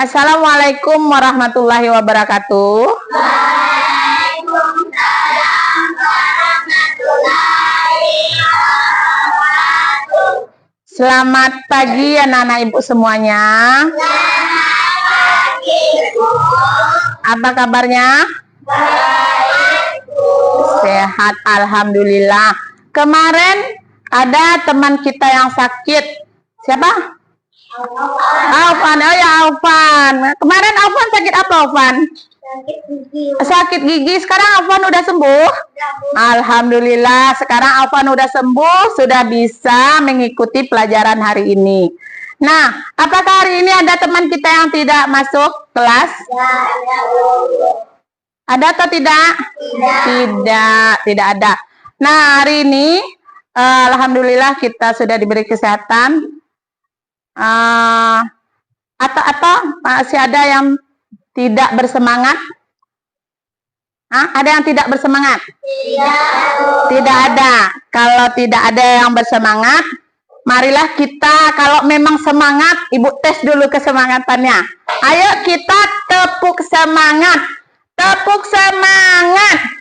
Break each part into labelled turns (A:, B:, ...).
A: Assalamualaikum warahmatullahi wabarakatuh.
B: Waalaikumsalam warahmatullahi wabarakatuh.
A: Selamat pagi anak-anak ibu semuanya.
B: Selamat pagi, Bu.
A: Apa kabarnya?
B: Baik, Bu.
A: Sehat, alhamdulillah. Kemarin ada teman kita yang sakit. Siapa? Aufan. Oh ya, Aufan. Kemarin Aufan sakit apa, Aufan?
B: Sakit gigi.
A: Sakit gigi. Sekarang Aufan udah sembuh? Alhamdulillah. Sekarang Aufan udah sembuh, sudah bisa mengikuti pelajaran hari ini. Nah, apakah hari ini ada teman kita yang tidak masuk kelas? Ada atau tidak? Tidak ada. Nah, hari ini alhamdulillah kita sudah diberi kesehatan. Atau masih ada yang tidak bersemangat? Ada yang tidak bersemangat? Tidak ada. Kalau tidak ada yang bersemangat, marilah kita, kalau memang semangat, ibu tes dulu kesemangatannya. Ayo kita tepuk semangat. Tepuk semangat.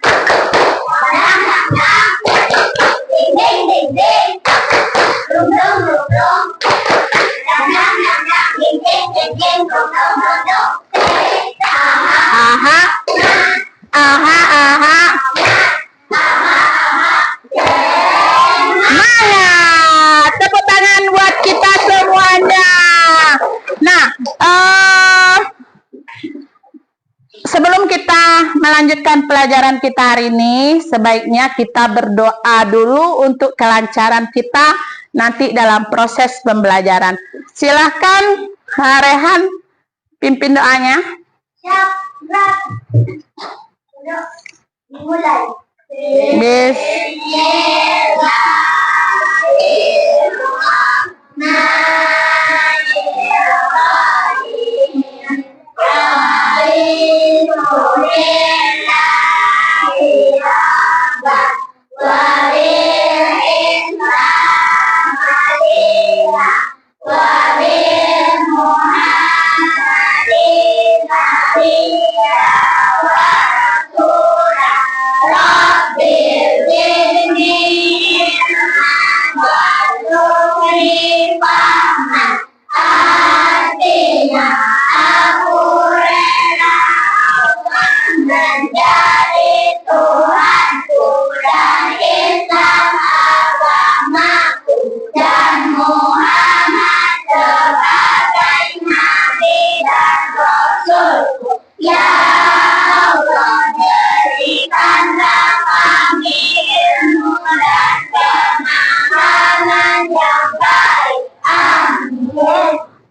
A: Aha. Semangat. Tepuk tangan buat kita semuanya. Nah, sebelum kita melanjutkan pelajaran kita hari ini, sebaiknya kita berdoa dulu untuk kelancaran kita nanti dalam proses pembelajaran. Silahkan Rehan pimpin doanya.
B: Siap, dimulai.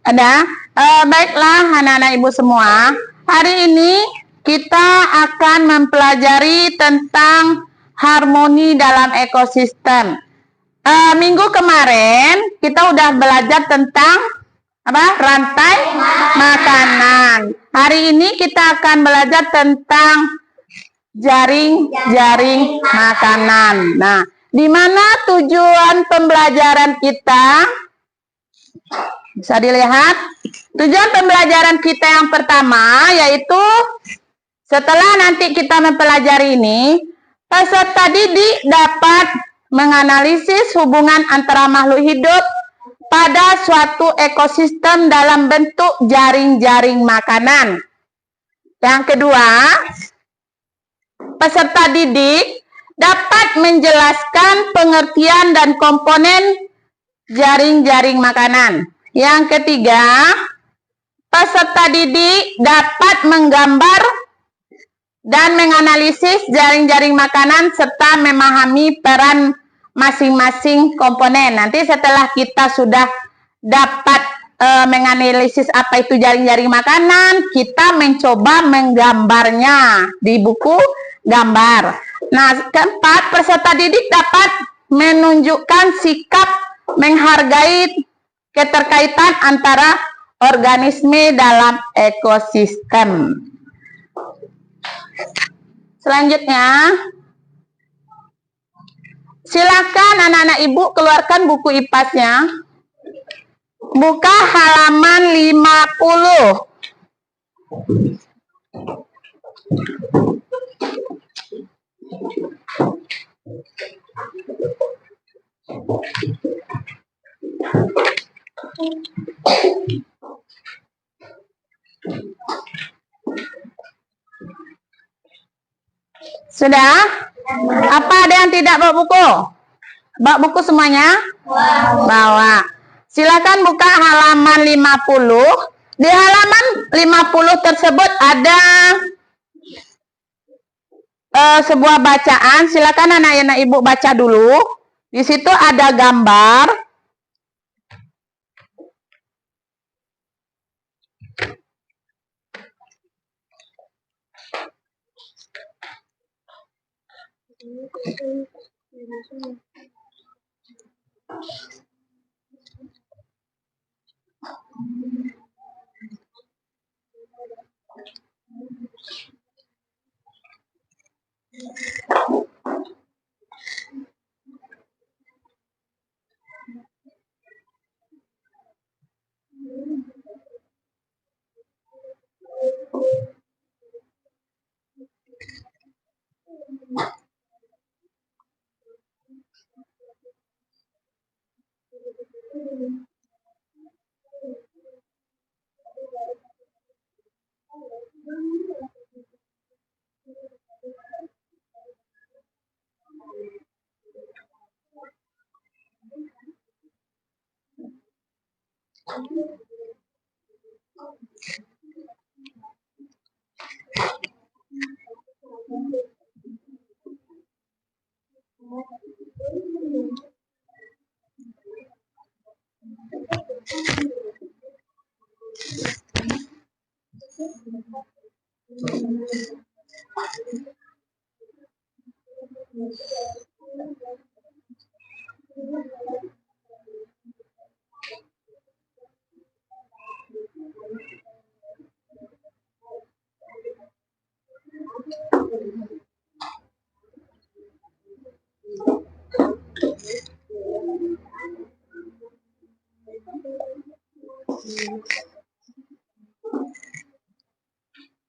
A: Ada? Baiklah anak-anak ibu semua, hari ini kita akan mempelajari tentang harmoni dalam ekosistem. Minggu kemarin kita udah belajar tentang apa? Rantai makanan. Hari ini kita akan belajar tentang jaring-jaring makanan. Nah, di mana tujuan pembelajaran kita? Bisa dilihat, tujuan pembelajaran kita yang pertama yaitu setelah nanti kita mempelajari ini, peserta didik dapat menganalisis hubungan antara makhluk hidup pada suatu ekosistem dalam bentuk jaring-jaring makanan. Yang kedua, peserta didik dapat menjelaskan pengertian dan komponen jaring-jaring makanan. Yang ketiga, peserta didik dapat menggambar dan menganalisis jaring-jaring makanan serta memahami peran masing-masing komponen. Nanti setelah kita sudah dapat menganalisis apa itu jaring-jaring makanan, kita mencoba menggambarnya di buku gambar. Nah, keempat, peserta didik dapat menunjukkan sikap menghargai keterkaitan antara organisme dalam ekosistem. Selanjutnya, silakan anak-anak ibu keluarkan buku IPAS-nya. Buka halaman 50. Sudah? Apa ada yang tidak bawa buku? Bawa buku semuanya? Bawa. Silakan buka halaman 50. Di halaman 50 tersebut ada sebuah bacaan. Silakan anak-anak ibu baca dulu. Di situ ada gambar.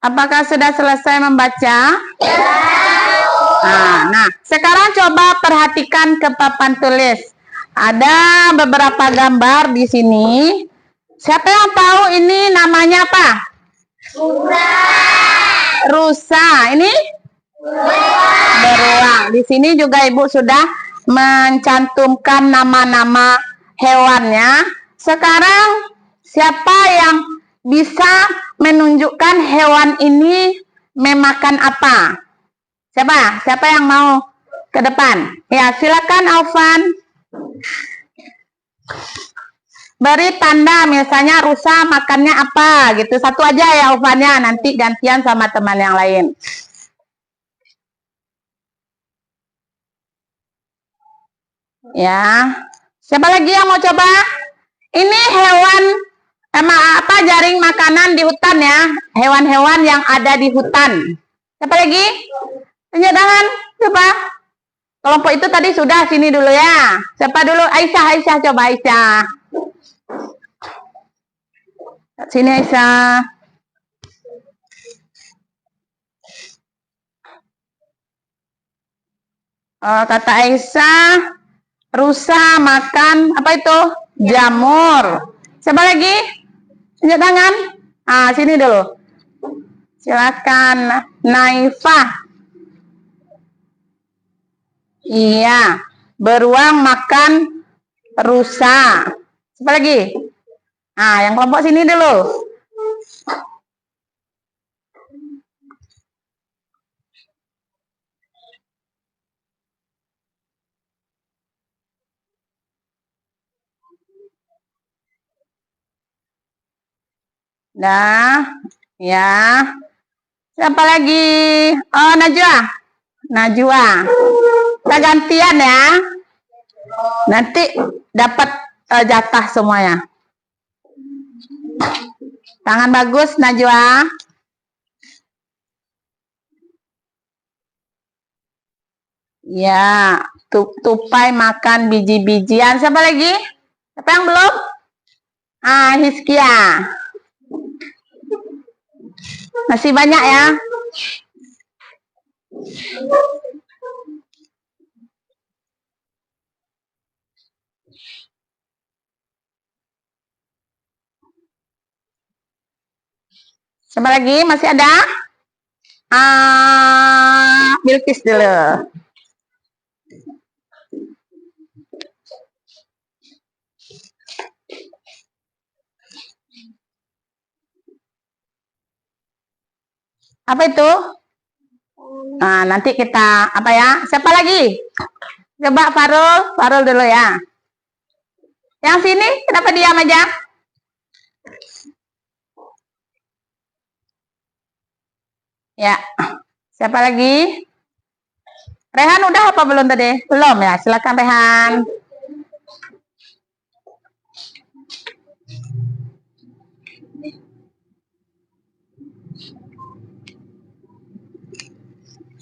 A: Apakah sudah selesai membaca? Nah, sekarang coba perhatikan ke papan tulis. Ada beberapa gambar di sini. Siapa yang tahu ini namanya apa? Rusa. Ini? Beruang. Di sini juga Ibu sudah mencantumkan nama-nama hewannya. Sekarang siapa yang bisa menunjukkan hewan ini memakan apa? Siapa? Siapa yang mau ke depan? Ya, silakan Alvan. Beri tanda, misalnya rusa makannya apa gitu. Satu aja ya Alvannya, nanti gantian sama teman yang lain. Ya. Siapa lagi yang mau coba? Ini hewan jaring makanan di hutan ya. Hewan-hewan yang ada di hutan. Siapa lagi? Tunjuk tangan, coba. Kelompok itu tadi sudah, sini dulu ya. Siapa dulu? Aisyah, coba Aisyah. Sini Aisyah. Kata Aisyah, rusa makan apa itu? Jamur. Siapa lagi? Tunjuk tangan. Sini dulu. Silakan Naifah. Iya, beruang makan rusa. Siapa lagi? Yang kelompok sini dulu. Nah, ya. Siapa lagi? Oh, Najwa. Kita gantian ya. Nanti dapat jatah semuanya. Tangan bagus, Najwa. Ya, tupai makan biji-bijian. Siapa lagi? Siapa yang belum? Hiskia. Masih banyak ya. Siapa lagi? Masih ada? Bilkis dulu. Apa itu? Nah, nanti kita apa ya? Siapa lagi? Coba Farul dulu ya. Yang sini kenapa diam aja? Ya. Siapa lagi? Rehan udah apa belum tadi? Belum ya. Silakan Rehan.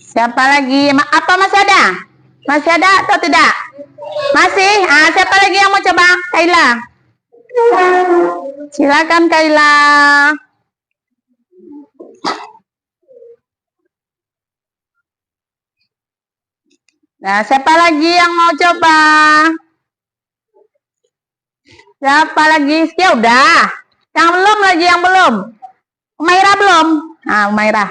A: Siapa lagi? Apa masih ada? Masih ada atau tidak? Masih? Siapa lagi yang mau coba? Kaila. Silakan Kaila. Nah, siapa lagi yang mau coba? Siapa lagi? Ya udah. Yang belum lagi, yang belum. Umairah belum? Umairah.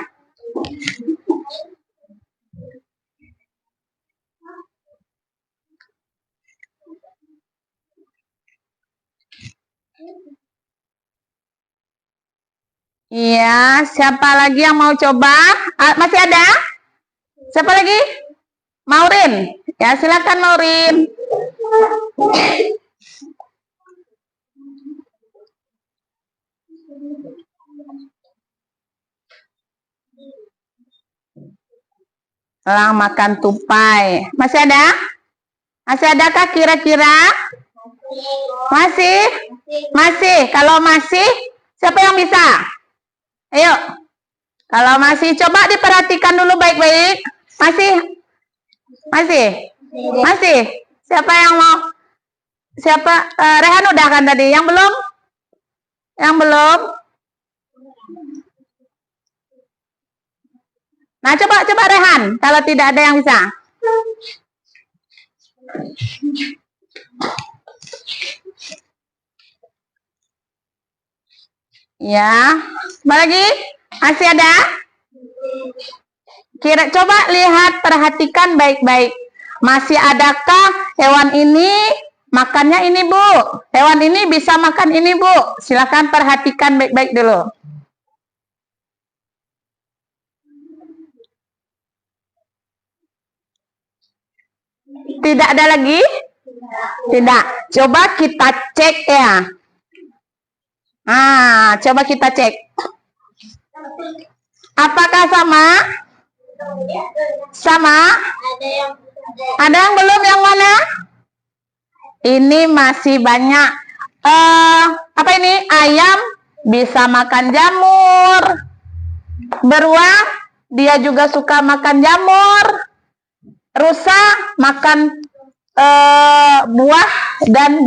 A: Iya, siapa lagi yang mau coba? Masih ada? Siapa lagi? Maurin. Ya, silakan Maurin. Elang makan tupai. Masih ada? Masih adakah kira-kira? Masih? Masih. Kalau masih, siapa yang bisa? Ayo. Kalau masih, coba diperhatikan dulu baik-baik. Masih? Masih? Masih? Siapa yang mau? Siapa? Rehan udah kan tadi? Yang belum? Yang belum? Nah, coba Rehan. Kalau tidak ada yang bisa. Ya. Apa lagi? Masih ada? Coba lihat, perhatikan baik-baik. Masih adakah hewan ini makannya ini, Bu? Hewan ini bisa makan ini, Bu? Silakan perhatikan baik-baik dulu. Tidak ada lagi? Tidak. Coba kita cek ya. Coba kita cek. Apakah sama? Sama? Ada yang belum? Yang mana? Ini masih banyak. Apa ini? Ayam bisa makan jamur. Beruang, dia juga suka makan jamur. Rusa makan buah dan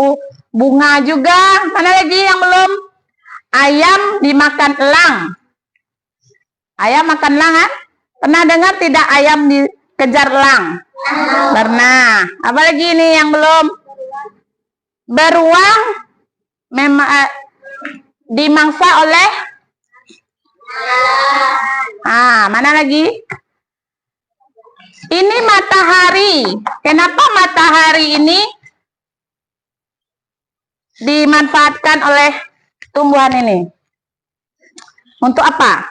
A: bunga juga. Mana lagi yang belum? Ayam dimakan elang. Ayam makan elang, kan? Pernah dengar tidak ayam dikejar elang? Pernah. Apalagi ini yang belum? Beruang memang dimangsa oleh mana lagi? Ini matahari. Kenapa matahari ini dimanfaatkan oleh tumbuhan ini? Untuk apa?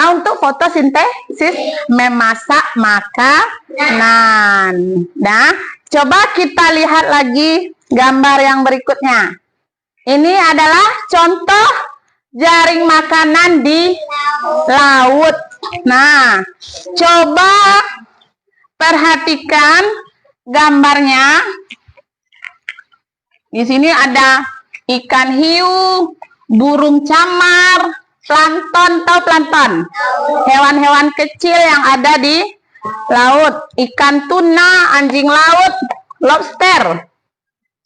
A: Untuk fotosintesis, memasak makanan. Nah, coba kita lihat lagi gambar yang berikutnya. Ini adalah contoh jaring makanan di laut. Nah, coba perhatikan gambarnya. Di sini ada ikan hiu, burung camar, plankton, tahu plankton? Hewan-hewan kecil yang ada di laut. Ikan tuna, anjing laut, lobster,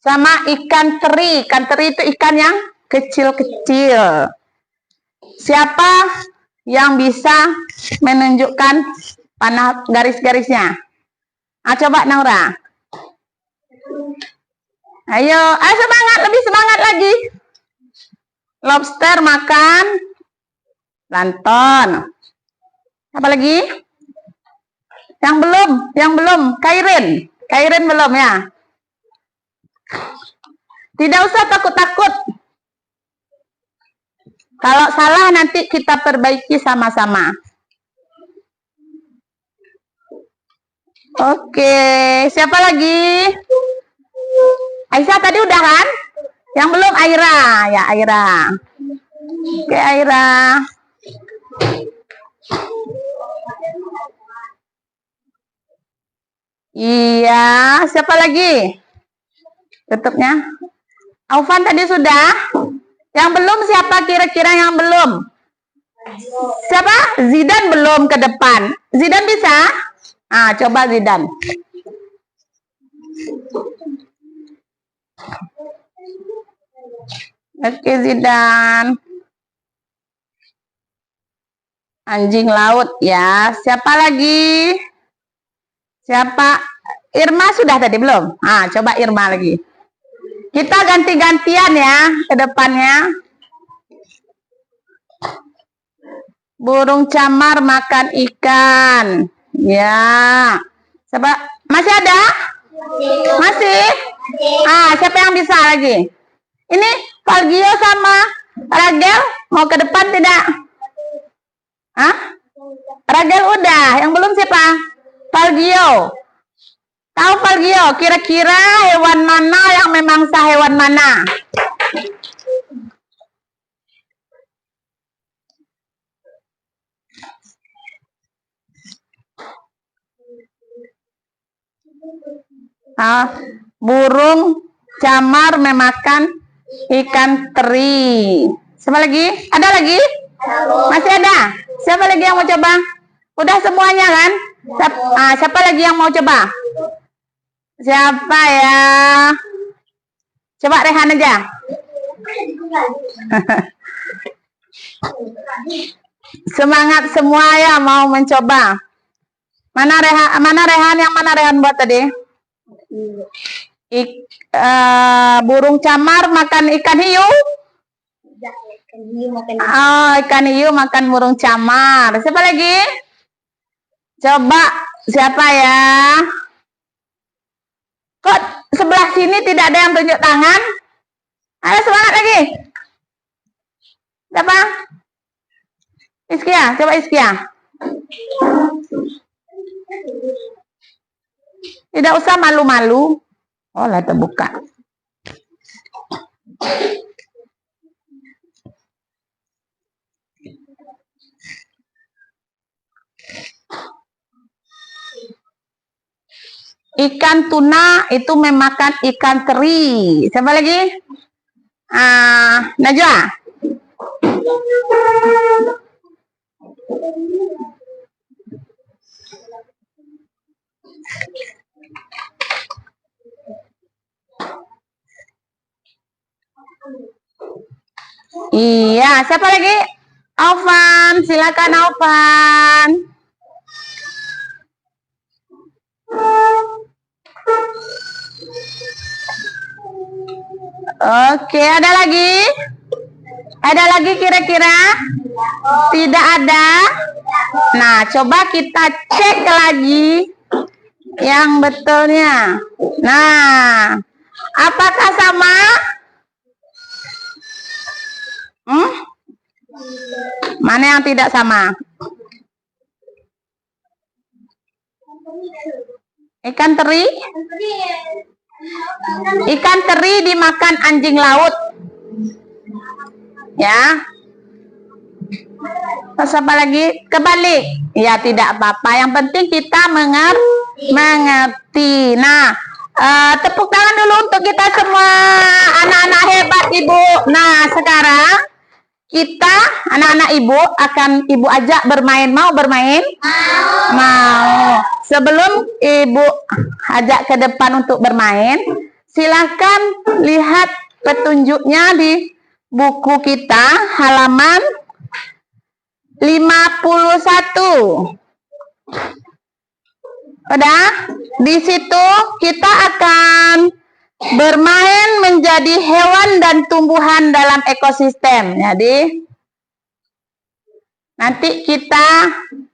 A: sama ikan teri. Ikan teri itu ikan yang kecil-kecil. Siapa yang bisa menunjukkan panah garis-garisnya? Coba Naura. Ayo, semangat, lebih semangat lagi. Lobster makan plankton. Apa lagi? Yang belum, Kairin belum ya. Tidak usah takut-takut. Kalau salah nanti kita perbaiki sama-sama. Oke, siapa lagi? Aisyah tadi udah kan? Yang belum Aira, ya Aira. Oke Aira. Iya, siapa lagi? Tutupnya. Aufan tadi sudah. Yang belum siapa kira-kira yang belum? Siapa? Zidan belum ke depan. Zidan bisa? Coba Zidan. Oke Zidan. Anjing laut ya. Siapa lagi? Siapa? Irma sudah tadi belum? Coba Irma lagi. Kita ganti-gantian ya ke depannya. Burung camar makan ikan. Ya. Siapa? Masih ada? Masih? Siapa yang bisa lagi? Ini Falgio sama Ragel mau ke depan tidak? Ragel udah. Yang belum siapa? Falgio. Tahu Falgio, kira-kira hewan mana yang memangsa hewan mana? Burung camar memakan ikan teri. Siapa lagi? Ada lagi? Masih ada? Siapa lagi yang mau coba? Udah semuanya kan? Siapa lagi yang mau coba? Siapa ya? Coba Rehan aja. Semangat semua ya mau mencoba. Mana Rehan? Yang mana Rehan buat tadi? Burung camar makan ikan hiu. Ikan hiu makan burung camar. Siapa lagi? Coba siapa ya? Kok sebelah sini tidak ada yang tunjuk tangan? Ayo semangat lagi. Siapa? Iskia, coba Iskia. Tidak usah malu-malu. Oh lah terbuka. Ikan tuna itu memakan ikan teri. Siapa lagi? Najwa. Iya, siapa lagi? Aufan, silakan Aufan. Oke, ada lagi? Ada lagi kira-kira? Tidak ada? Nah, coba kita cek lagi yang betulnya. Nah, apakah sama? Mana yang tidak sama? Ikan teri? Ikan teri dimakan anjing laut. Ya. Terus apa lagi? Kebalik. Ya tidak apa-apa. Yang penting kita mengerti. Nah, tepuk tangan dulu untuk kita semua anak-anak hebat Ibu. Nah, sekarang kita anak-anak Ibu akan Ibu ajak bermain. Mau bermain? Mau. Sebelum Ibu ajak ke depan untuk bermain, silakan lihat petunjuknya di buku kita halaman 51. Udah? Di situ kita akan bermain menjadi hewan dan tumbuhan dalam ekosistem. Jadi nanti kita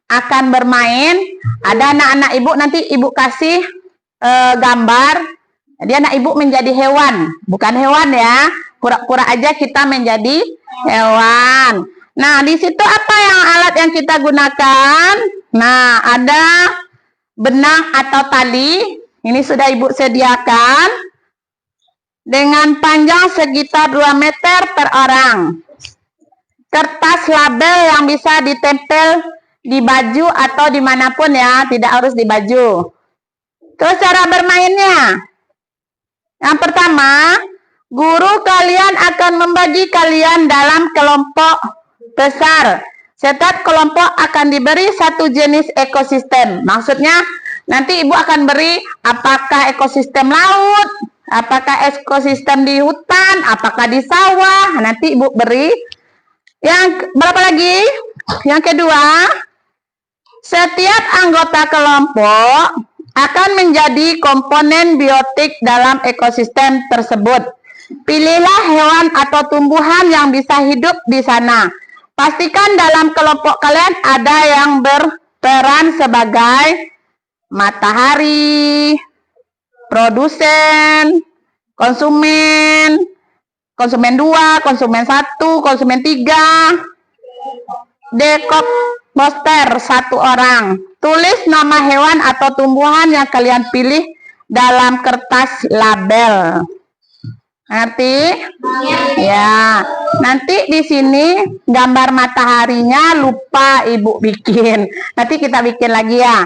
A: akan bermain. Ada anak-anak ibu, nanti ibu kasih gambar. Jadi anak ibu menjadi hewan, bukan hewan ya. Pura-pura aja kita menjadi hewan. Nah, di situ apa yang alat yang kita gunakan? Nah, ada benang atau tali. Ini sudah ibu sediakan. Dengan panjang sekitar 2 meter per orang. Kertas label yang bisa ditempel di baju atau dimanapun ya, tidak harus di baju. Terus cara bermainnya. Yang pertama, guru kalian akan membagi kalian dalam kelompok besar. Setiap kelompok akan diberi satu jenis ekosistem. Maksudnya, nanti ibu akan beri apakah ekosistem laut, apakah ekosistem di hutan, apakah di sawah. Nanti ibu beri. Yang berapa lagi? Yang kedua, setiap anggota kelompok akan menjadi komponen biotik dalam ekosistem tersebut. Pilihlah hewan atau tumbuhan yang bisa hidup di sana. Pastikan dalam kelompok kalian ada yang berperan sebagai matahari, produsen, konsumen 2, konsumen 1, konsumen 3, dekomposter 1 orang. Tulis nama hewan atau tumbuhan yang kalian pilih dalam kertas label. Ngerti? Ya. Nanti di sini gambar mataharinya lupa ibu bikin. Nanti kita bikin lagi ya.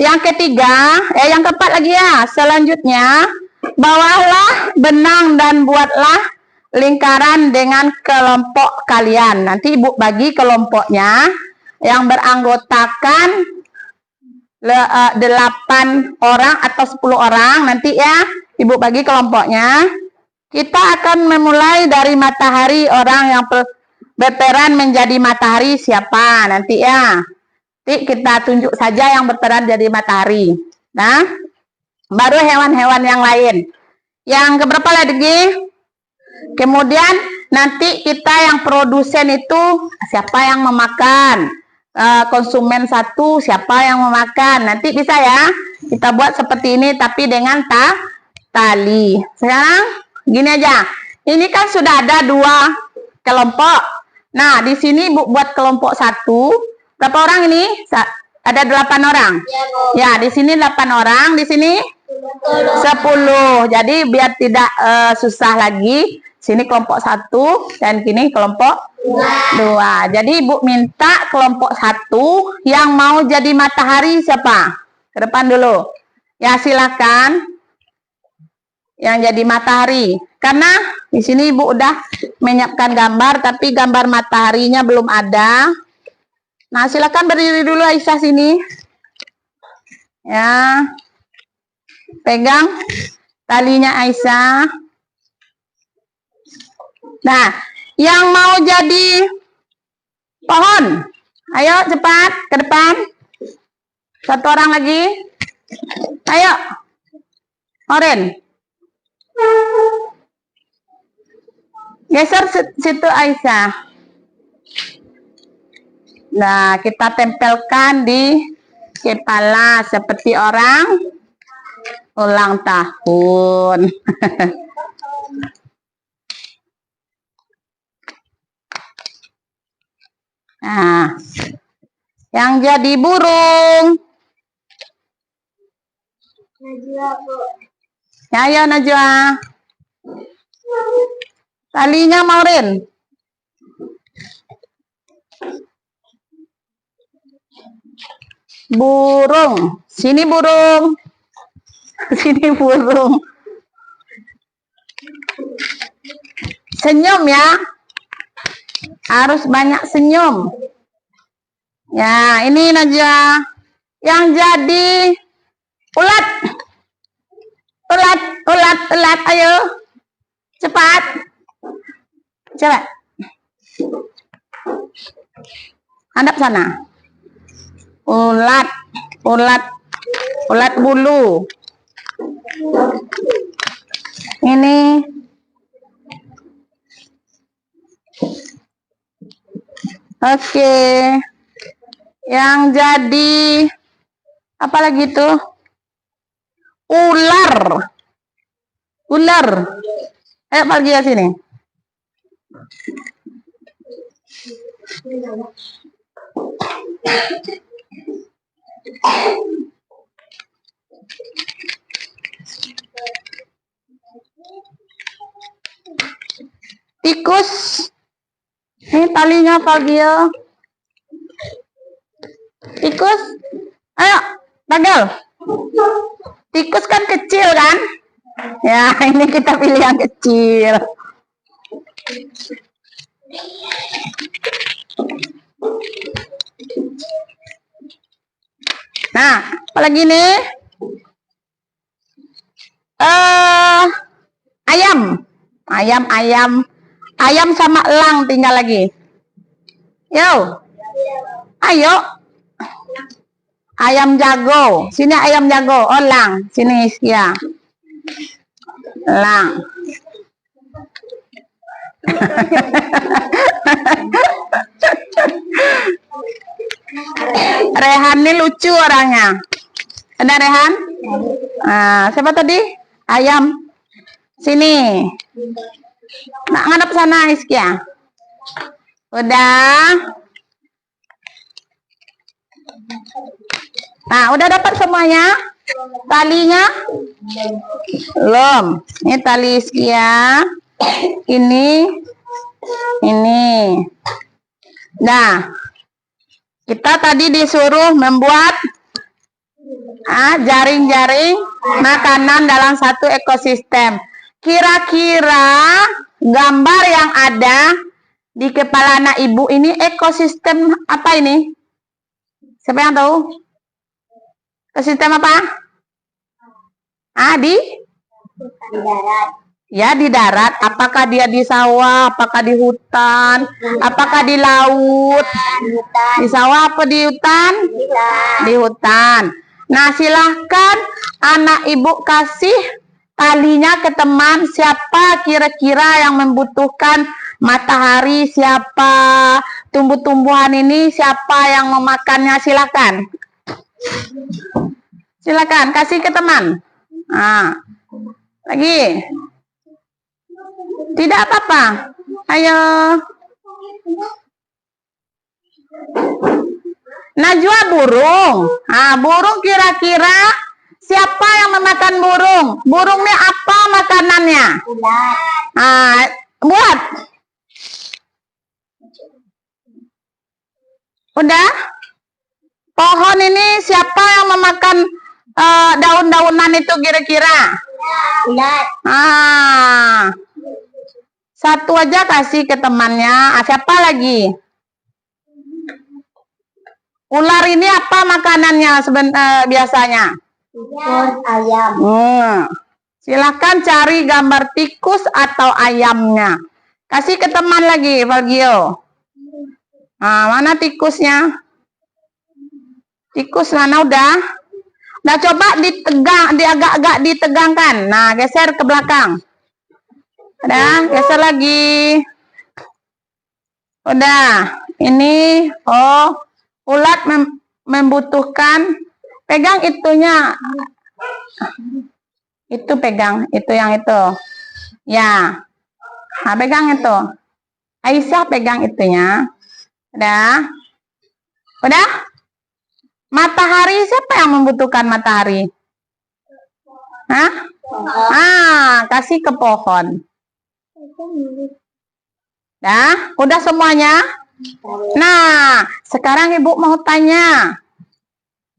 A: Yang ketiga, yang keempat lagi ya. Selanjutnya, bawalah benang dan buatlah lingkaran dengan kelompok kalian. Nanti ibu bagi kelompoknya yang beranggotakan 8 orang atau 10 orang. Nanti ya, ibu bagi kelompoknya. Kita akan memulai dari matahari. Orang yang berperan menjadi matahari siapa nanti ya. Nanti kita tunjuk saja yang berperan jadi matahari. Nah, baru hewan-hewan yang lain. Yang keberapa lagi? Kemudian nanti kita yang produsen itu siapa yang memakan. Konsumen 1 siapa yang memakan. Nanti bisa ya. Kita buat seperti ini tapi dengan tali. Sekarang gini aja. Ini kan sudah ada 2 kelompok. Nah, di sini ibu buat kelompok 1. Berapa orang ini? Ada 8 orang. Ya, di sini 8 orang, di sini 10. Jadi biar tidak susah lagi. Sini kelompok 1 dan kini kelompok 2. Jadi ibu minta kelompok 1 yang mau jadi matahari siapa? Ke depan dulu. Ya, silakan. Yang jadi matahari. Karena di sini ibu udah menyiapkan gambar, tapi gambar mataharinya belum ada. Nah, silakan berdiri dulu Aisyah sini. Ya. Pegang talinya Aisyah. Nah, yang mau jadi pohon. Ayo cepat ke depan. 1 orang lagi. Ayo. Oren. Geser situ Aisyah. Nah, kita tempelkan di kepala seperti orang ulang tahun. Nah, yang jadi burung.
B: Najwa, Bu.
A: Ya, ayo Najwa. Talinya Maureen. Burung. Sini burung. Sini burung. Senyum ya. Harus banyak senyum. Ya, ini Najwa. Yang jadi ulat. Ulat. Ayo. Cepat. Coba. Hadap sana. Ulat, ulat, ulat bulu. Ini oke. Yang jadi apa lagi tuh? Ular. Ular. Ayo pergi ke sini. Tikus. Ini talinya Fabio. Tikus. Ayo, Bagel. Tikus kan kecil kan? Ya, ini kita pilih yang kecil. Nah, apalagi nih? Ayam. Ayam sama elang tinggal lagi. Yo. Ayo. Ayam jago. Sini ayam jago. Oh, elang. Sini ya. Elang. Rehan ini lucu orangnya. Ada Rehan? Nah, siapa tadi? Ayam. Sini. Nah, ngadep sana Iskia. Udah. Nah, udah dapat semuanya? Talinya? Belum. Ini tali Iskia. Ini. Nah, kita tadi disuruh membuat jaring-jaring makanan dalam satu ekosistem. Kira-kira gambar yang ada di kepala anak ibu ini ekosistem apa ini? Siapa yang tahu? Ekosistem apa? Di
B: darat.
A: Ya, di darat. Apakah dia di sawah? Apakah di hutan? Apakah di laut? Di sawah apa di hutan? Di hutan. Nah, silahkan anak ibu kasih talinya ke teman. Siapa kira-kira yang membutuhkan matahari? Siapa tumbuh-tumbuhan ini? Siapa yang memakannya? Silakan. Silakan kasih ke teman. Nah, lagi. Tidak apa-apa. Ayo. Najwa burung. Burung kira-kira siapa yang memakan burung? Burungnya apa makanannya? Buat. Udah? Pohon ini siapa yang memakan daun-daunan itu kira-kira?
B: Ulat.
A: Satu aja kasih ke temannya. Siapa lagi? Ular ini apa makanannya biasanya?
B: Tikus, ayam.
A: Silahkan cari gambar tikus atau ayamnya. Kasih ke teman lagi, Valgio. Mana tikusnya? Tikus mana udah? Nah, coba agak-agak ditegangkan. Nah, geser ke belakang. Udah, geser lagi. Udah. Ini, ulat membutuhkan, pegang itunya. Itu pegang, itu yang itu. Ya. Nah, pegang itu. Aisyah pegang itunya. Udah. Udah? Matahari, siapa yang membutuhkan matahari? Kasih ke pohon. Nah, udah semuanya? Nah, sekarang ibu mau tanya.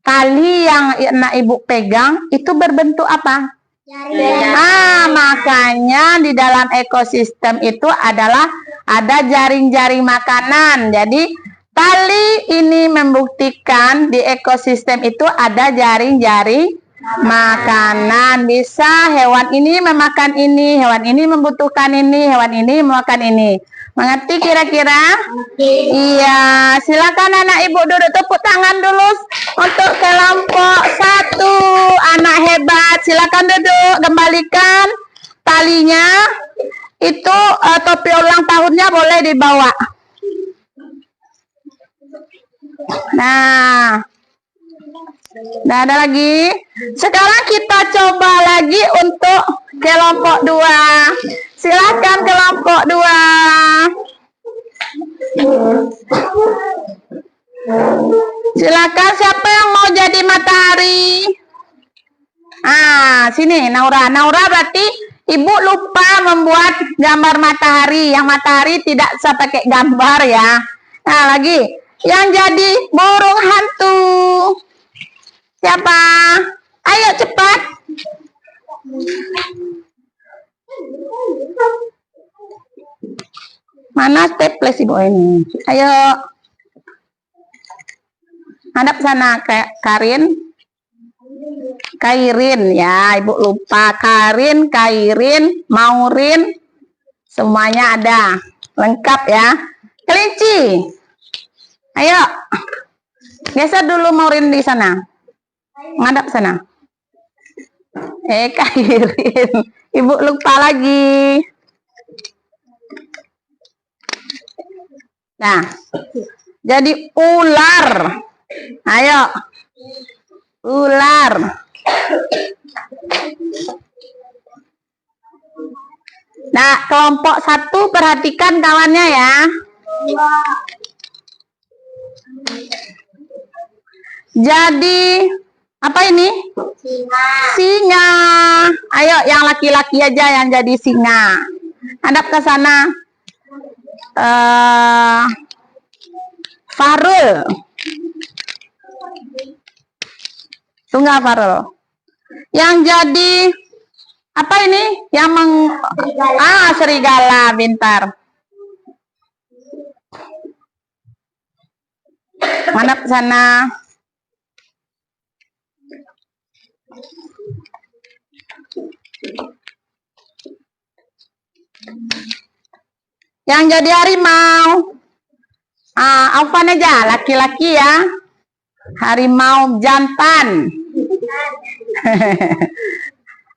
A: Tali yang ibu pegang itu berbentuk apa?
B: Jaring.
A: Makanya di dalam ekosistem itu ada jaring-jaring makanan. Jadi tali ini membuktikan di ekosistem itu ada jaring-jaring makanan. Bisa hewan ini memakan ini, hewan ini membutuhkan ini, hewan ini memakan ini. Mengerti kira-kira?
B: Oke.
A: Iya, silakan anak ibu duduk, tepuk tangan dulu untuk kelompok 1. Anak hebat, silakan duduk, kembalikan talinya. Itu topi ulang tahunnya boleh dibawa. Nah, ada lagi. Sekarang kita coba lagi untuk kelompok 2. Silakan kelompok 2. Silakan, siapa yang mau jadi matahari? Sini Naura. Naura berarti ibu lupa membuat gambar matahari. Yang matahari tidak usah pakai gambar ya. Nah, lagi yang jadi burung hantu. Siapa? Ayo cepat. Mana staples ibu ini? Ayo. Hadap sana, Karin. Kairin ya, ibu lupa. Karin, Kairin, Maurin, semuanya ada. Lengkap ya. Kelinci. Ayo. Geser dulu Maurin di sana. Ngadap sana. Kairin. Ibu lupa lagi. Nah, jadi ular. Ayo. Ular. Nah, kelompok 1 perhatikan kawannya ya. Jadi, apa ini? Singa. Ayo, yang laki-laki aja yang jadi singa. Hadap ke sana. Farul. Tunggal Farul. Yang jadi apa ini? Yang serigala, pintar. Hadap ke sana. Yang jadi harimau. Alfan aja, laki-laki ya. Harimau jantan.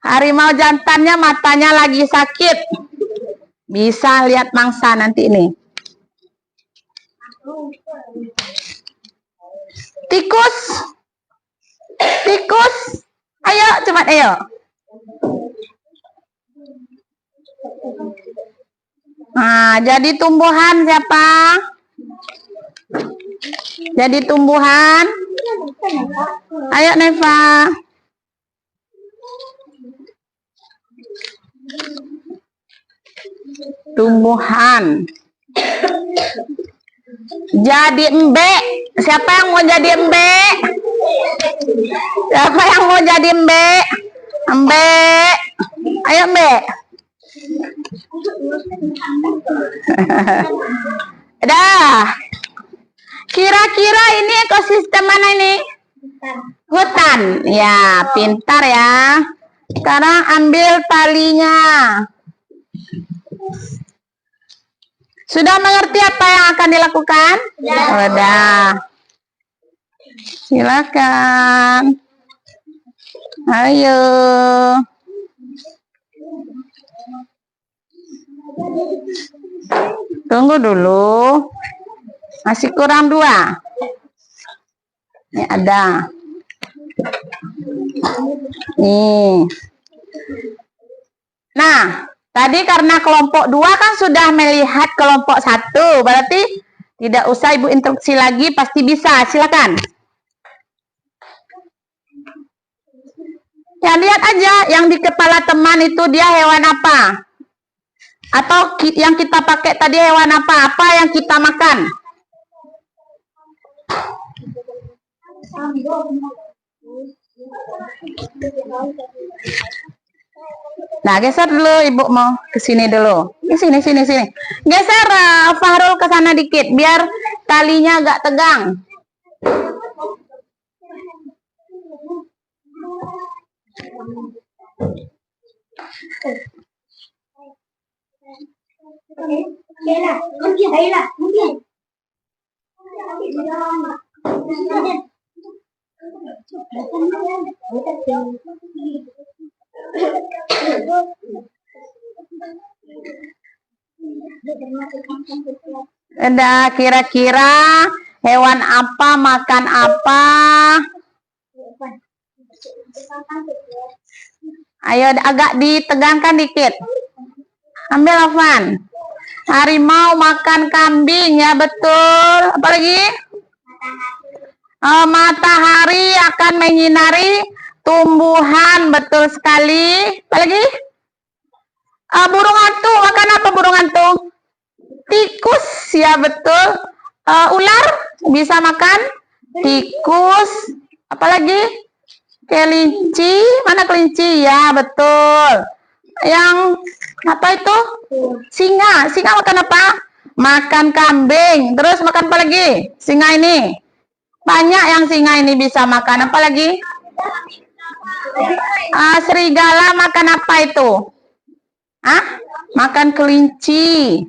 A: Harimau jantannya matanya lagi sakit. Bisa lihat mangsa nanti ini. Tikus. Tikus. Ayo, cepat ayo. Jadi tumbuhan siapa? Jadi tumbuhan. Ayo Neva. Tumbuhan. Jadi embek. Siapa yang mau jadi embek? Siapa yang mau jadi embek? Embek. Ayo embek. Dah. Kira-kira ini ekosistem mana ini? Hutan. Ya, pintar ya. Sekarang ambil talinya. Sudah mengerti apa yang akan dilakukan? Sudah. Silakan. Ayo. Tunggu dulu. Masih kurang 2. Ini ada. Nih. Nah, tadi karena kelompok 2 kan sudah melihat kelompok 1. Berarti tidak usah ibu instruksi lagi, pasti bisa. Silakan. Ya, lihat aja yang di kepala teman itu dia hewan apa. Atau yang kita pakai tadi hewan apa? Apa yang kita makan? Nah, geser dulu ibu, mau ke sini dulu. Sini. Geser Fahrul ke sana dikit biar talinya agak tegang. Ada kira-kira hewan apa makan apa? Ayo agak ditegangkan dikit. Ambil Afan. Harimau makan kambing, ya betul. Apalagi? Matahari akan menyinari tumbuhan, betul sekali. Apalagi? Burung hantu makan apa burung hantu? Tikus, ya betul. Ular bisa makan tikus. Apalagi? Kelinci, mana kelinci? Ya betul. Yang apa itu? Singa. Singa makan apa? Makan kambing. Terus makan apa lagi? Singa ini. Banyak yang singa ini bisa makan. Apa lagi? Serigala makan apa itu? Makan kelinci.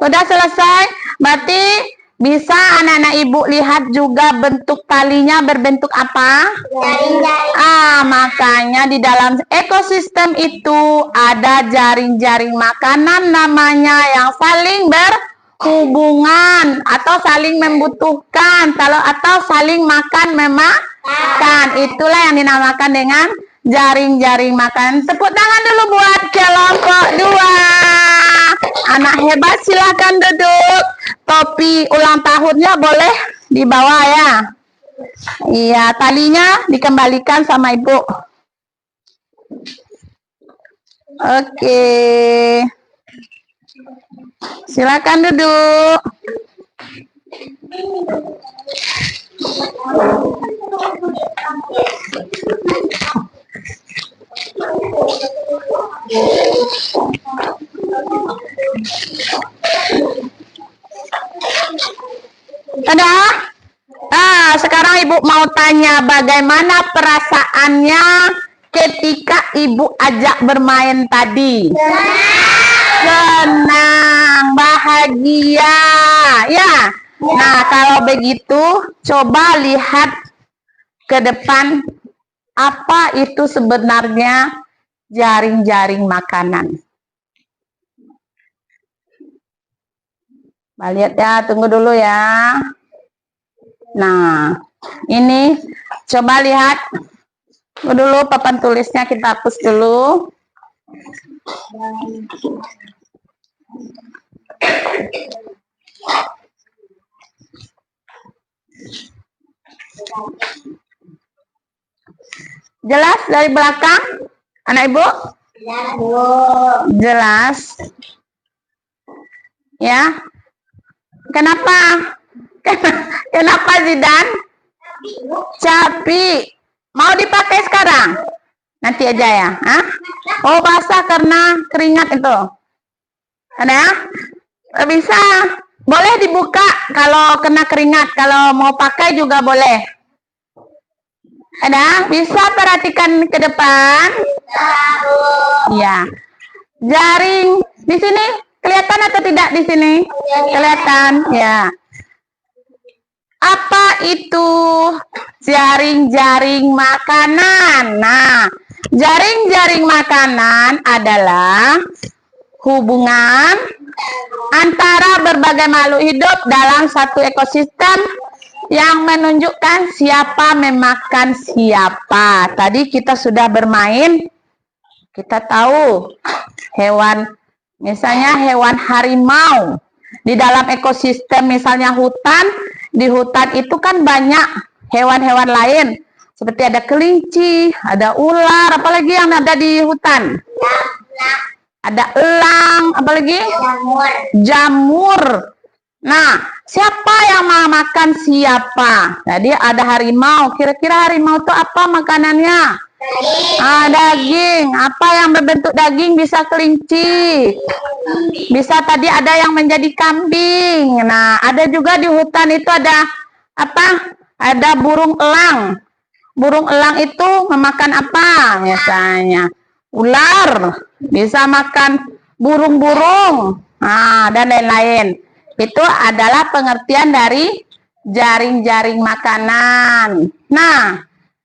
A: Udah selesai? Berarti bisa anak-anak ibu lihat juga bentuk talinya berbentuk apa?
B: Jaring-jaring.
A: Makanya di dalam ekosistem itu ada jaring-jaring makanan namanya yang saling berhubungan atau saling membutuhkan atau saling makan memakan. Itulah yang dinamakan dengan jaring-jaring makan. Tepuk tangan dulu buat kelompok 2. Anak hebat silakan duduk. Topi ulang tahunnya boleh dibawa ya. Iya, talinya dikembalikan sama ibu. Oke. Silakan duduk. Sekarang ibu mau tanya bagaimana perasaannya ketika ibu ajak bermain tadi? Senang, bahagia, ya. Nah, kalau begitu coba lihat ke depan, apa itu sebenarnya jaring-jaring makanan? Lihat ya, tunggu dulu ya. Nah, ini coba lihat dulu papan tulisnya, kita hapus dulu. Jelas dari belakang, anak ibu? Jelas. Ya. Kenapa? Kenapa Zidan? Capi. Mau dipakai sekarang? Nanti aja ya. Oh, basah karena keringat itu. Ada? Bisa. Boleh dibuka kalau kena keringat. Kalau mau pakai juga boleh. Ada? Bisa perhatikan ke depan. Ya. Jaring di sini kelihatan atau tidak di sini? Kelihatan, ya. Apa itu jaring-jaring makanan? Nah, jaring-jaring makanan adalah hubungan antara berbagai makhluk hidup dalam satu ekosistem yang menunjukkan siapa memakan siapa. Tadi kita sudah bermain, kita tahu hewan, misalnya hewan harimau. Di dalam ekosistem misalnya hutan, di hutan itu kan banyak hewan-hewan lain. Seperti ada kelinci, ada ular, apalagi yang ada di hutan? Ada elang, apalagi? Jamur. Nah, siapa yang mau makan siapa? Jadi ada harimau, kira-kira harimau itu apa makanannya? Daging. Apa yang berbentuk daging? Bisa kelinci. Bisa tadi ada yang menjadi kambing. Nah, ada juga di hutan itu ada apa? Ada burung elang. Burung elang itu memakan apa? Misalnya ular. Bisa makan burung-burung, dan lain-lain. Itu adalah pengertian dari jaring-jaring makanan. Nah,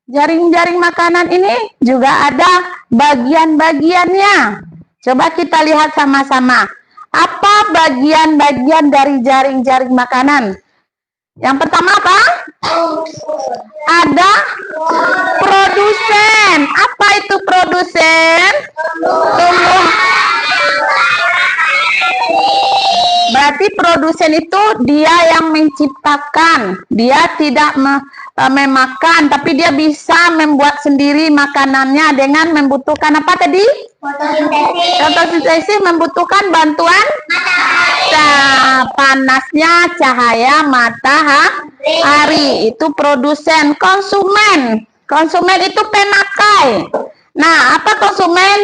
A: jaring-jaring makanan ini juga ada bagian-bagiannya. Coba kita lihat sama-sama. Apa bagian-bagian dari jaring-jaring makanan? Yang pertama apa? Ada produsen. Apa itu produsen? Tumbuh. Berarti produsen itu dia yang menciptakan. Dia tidak memakan, tapi dia bisa membuat sendiri makanannya dengan membutuhkan apa tadi? Fotosintesis membutuhkan bantuan panasnya cahaya matahari. Itu produsen. Konsumen. Konsumen itu pemakai. Nah, apa konsumen?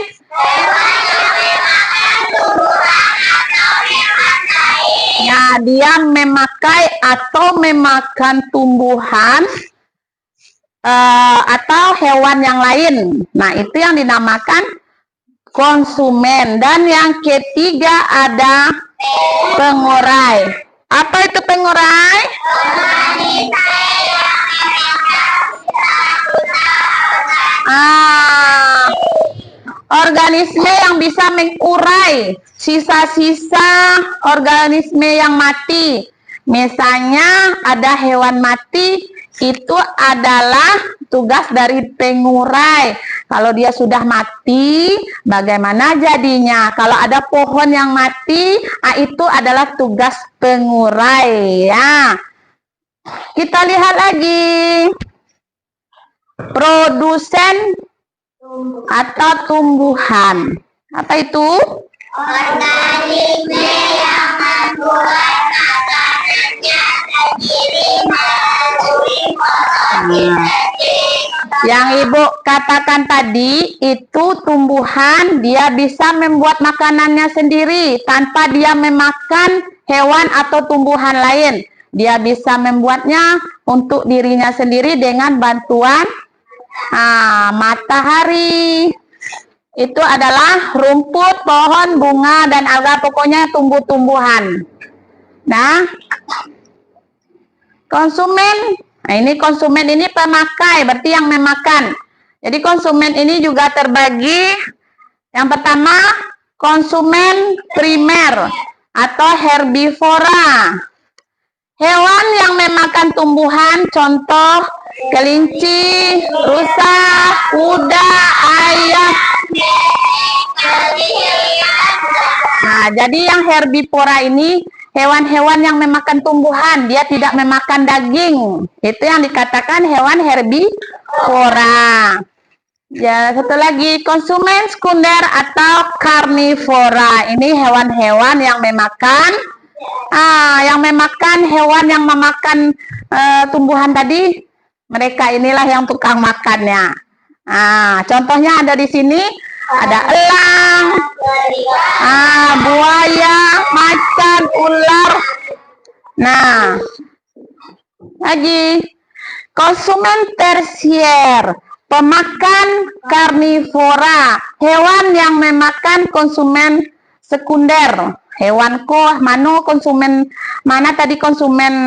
A: Ya, dia memakai atau memakan tumbuhan atau hewan yang lain. Nah, itu yang dinamakan konsumen. Dan yang ketiga ada pengurai. Apa itu pengurai? Organisme yang bisa mengurai sisa-sisa organisme yang mati. Misalnya ada hewan mati, itu adalah tugas dari pengurai. Kalau dia sudah mati, bagaimana jadinya? Kalau ada pohon yang mati, itu adalah tugas pengurai. Ya, kita lihat lagi. Produsen atau tumbuhan. Apa itu?
B: Organisme yang membuat makanannya sendiri melalui fotosintesis.
A: Yang Ibu katakan tadi itu tumbuhan, dia bisa membuat makanannya sendiri tanpa dia memakan hewan atau tumbuhan lain. Dia bisa membuatnya untuk dirinya sendiri dengan bantuan matahari. Itu adalah rumput, pohon, bunga, dan alga, pokoknya tumbuh-tumbuhan. Nah, konsumen. Nah, ini konsumen ini pemakai, berarti yang memakan. Jadi konsumen ini juga terbagi. Yang pertama, konsumen primer atau herbivora. Hewan yang memakan tumbuhan, contoh kelinci, rusa, kuda, ayam. Nah, jadi yang herbivora ini hewan-hewan yang memakan tumbuhan, dia tidak memakan daging. Itu yang dikatakan hewan herbivora. Ya, satu lagi konsumen sekunder atau karnivora. Ini hewan-hewan yang memakan hewan yang memakan tumbuhan tadi. Mereka inilah yang tukang makannya. Contohnya ada di sini, ada elang, buaya, macan, ular. Nah, lagi konsumen tersier, pemakan karnivora, hewan yang memakan konsumen sekunder. Hewanku, konsumen mana tadi konsumen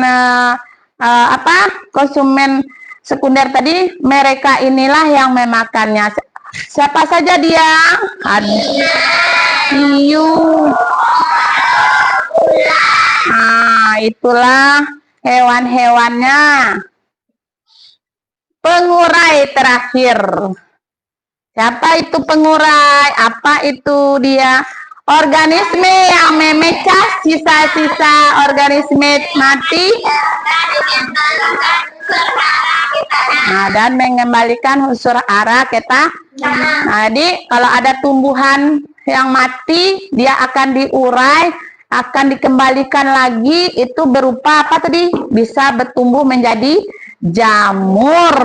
A: konsumen sekunder tadi? Mereka inilah yang memakannya. Siapa saja dia? Hiu. Itulah hewan-hewannya. Pengurai terakhir. Siapa itu pengurai? Apa itu dia? Organisme yang memecah sisa-sisa organisme mati dan mengembalikan unsur hara kita. Jadi kalau ada tumbuhan yang mati, dia akan diurai, akan dikembalikan lagi, itu berupa apa tadi? Bisa bertumbuh menjadi jamur.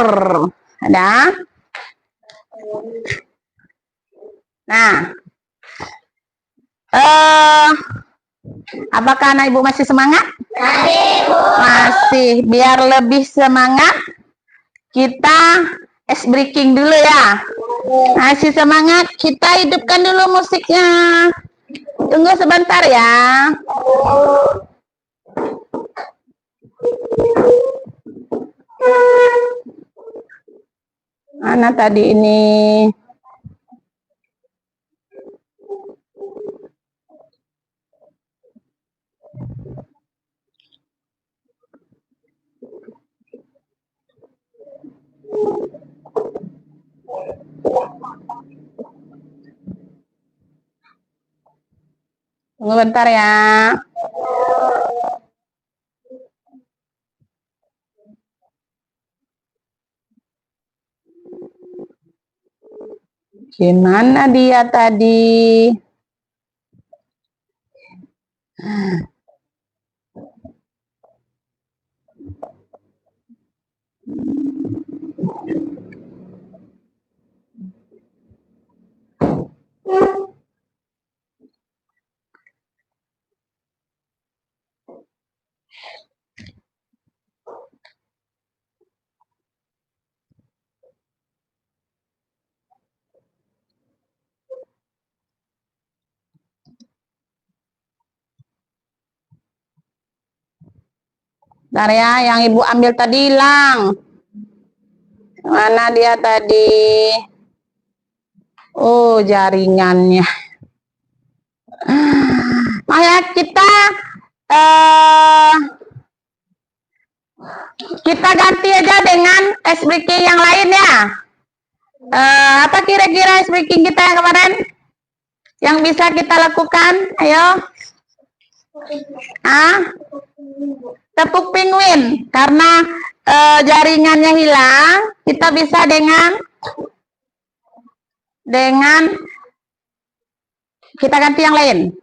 A: Apakah anak ibu masih semangat? Masih. Biar lebih semangat, kita ice breaking dulu ya. Masih semangat, kita hidupkan dulu musiknya. Tunggu sebentar ya. Mana tadi ini? Tunggu bentar ya. Gimana dia tadi? Bentar ya, yang ibu ambil tadi hilang. Mana dia tadi? Oh, jaringannya. Maya kita ganti aja dengan ice breaking yang lain ya. Apa kira-kira ice breaking kita yang kemarin? Yang bisa kita lakukan? Ayo. Tepuk penguin. Karena jaringannya hilang, kita bisa dengan kita ganti yang lain.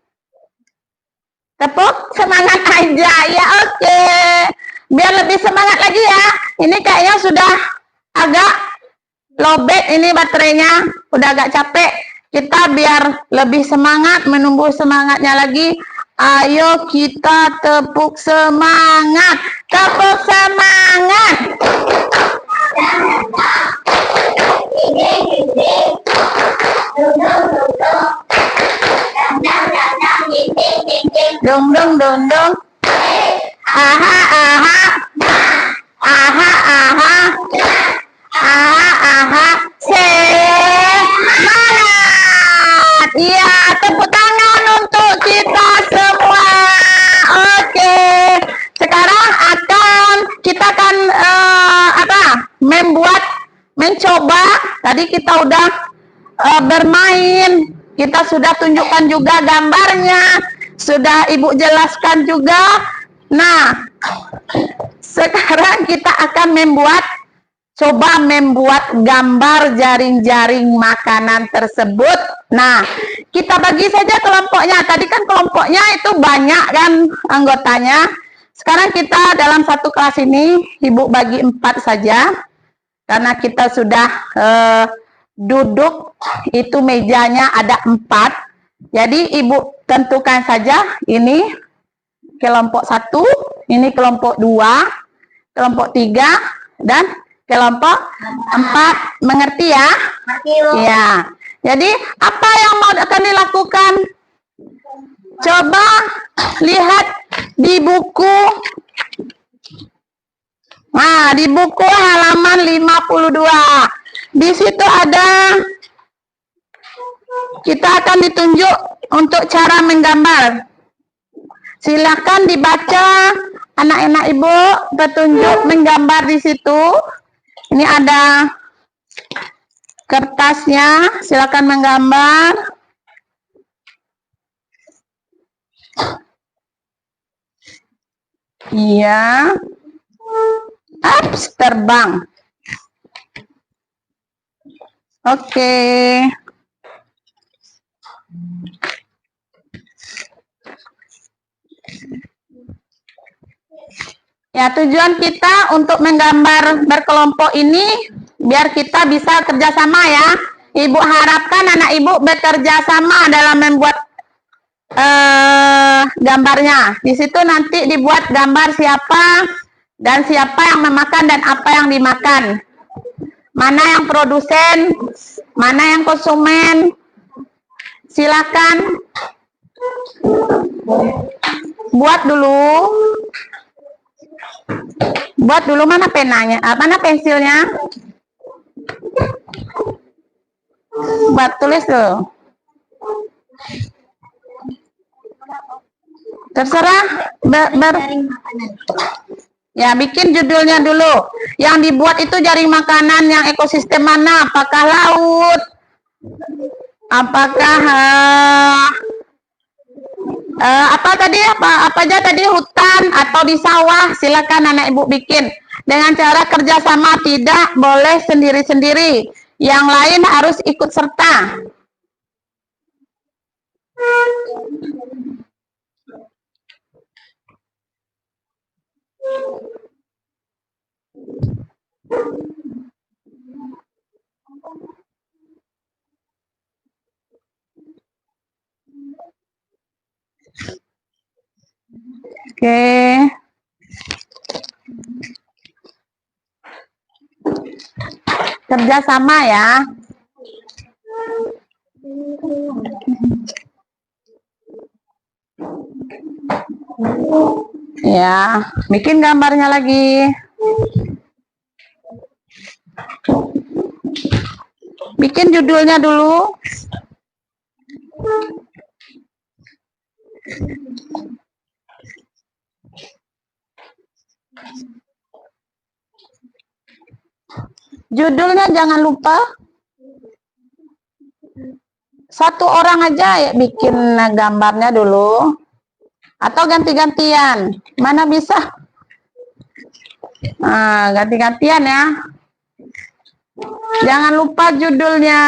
A: Tepuk semangat aja ya, oke. Biar lebih semangat lagi ya. Ini kayaknya sudah agak lowbat ini baterainya, udah agak capek. Kita biar lebih semangat, menumbuh semangatnya lagi. Ayo kita tepuk semangat. Tepuk semangat. Dong dong dong dong. Aha aha. Aha aha. Aha aha. Semangat. Iya, tepuk tangan untuk kita semua. Oke. Sekarang kita akan mencoba. Tadi kita udah bermain. Kita sudah tunjukkan juga gambarnya. Sudah ibu jelaskan juga. Nah, sekarang kita akan coba membuat gambar jaring-jaring makanan tersebut. Nah, kita bagi saja kelompoknya. Tadi kan kelompoknya itu banyak kan anggotanya. Sekarang kita dalam satu kelas ini, ibu bagi 4 saja. Karena kita sudah duduk, itu mejanya ada 4. Jadi ibu tentukan saja ini kelompok 1, ini kelompok 2, kelompok 3, dan kelompok 4. Mengerti ya? Ya. Jadi apa yang mau akan dilakukan? Coba lihat di buku. Nah, di buku halaman 52. Di situ ada, kita akan ditunjuk untuk cara menggambar. Silakan dibaca anak-anak ibu petunjuk menggambar di situ. Ini ada kertasnya, silakan menggambar. Iya. Ups, terbang. Oke. Ya, tujuan kita untuk menggambar berkelompok ini biar kita bisa kerjasama ya. Ibu harapkan anak ibu bekerja sama dalam membuat gambarnya. Di situ nanti dibuat gambar siapa dan siapa yang memakan dan apa yang dimakan. Mana yang produsen, mana yang konsumen. Silakan Buat dulu. Buat dulu, mana penanya? Mana pensilnya? Buat tulis dulu. Terserah. Ya, bikin judulnya dulu. Yang dibuat itu jaring makanan yang ekosistem mana? Apakah laut? Apakah apa tadi? Apa aja tadi, hutan atau di sawah? Silakan anak ibu bikin dengan cara kerjasama, tidak boleh sendiri-sendiri. Yang lain harus ikut serta. Oke. Kerjasama ya. Ya, bikin gambarnya lagi. Bikin judulnya dulu. Judulnya jangan lupa. Satu orang aja ya bikin gambarnya dulu. Atau ganti-gantian. Mana bisa? Nah, ganti-gantian ya. Jangan lupa judulnya.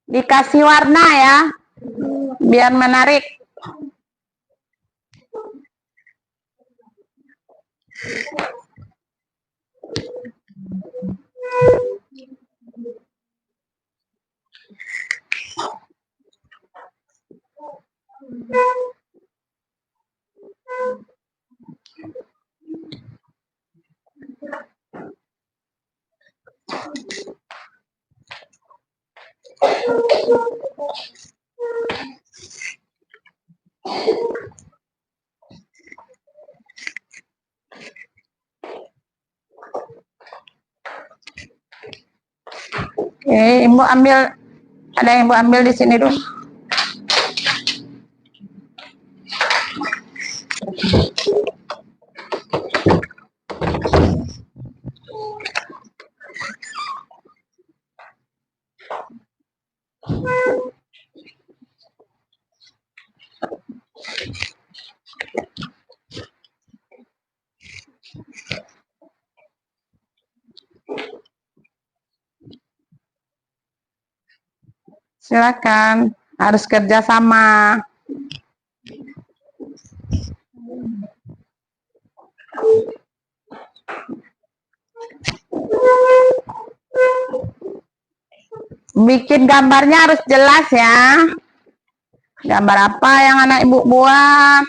A: Dikasih warna ya, biar menarik. Oke, ibu ambil, ada yang ibu ambil di sini dulu. Silakan, harus kerja sama. Bikin gambarnya harus jelas ya. Gambar apa yang anak ibu buat?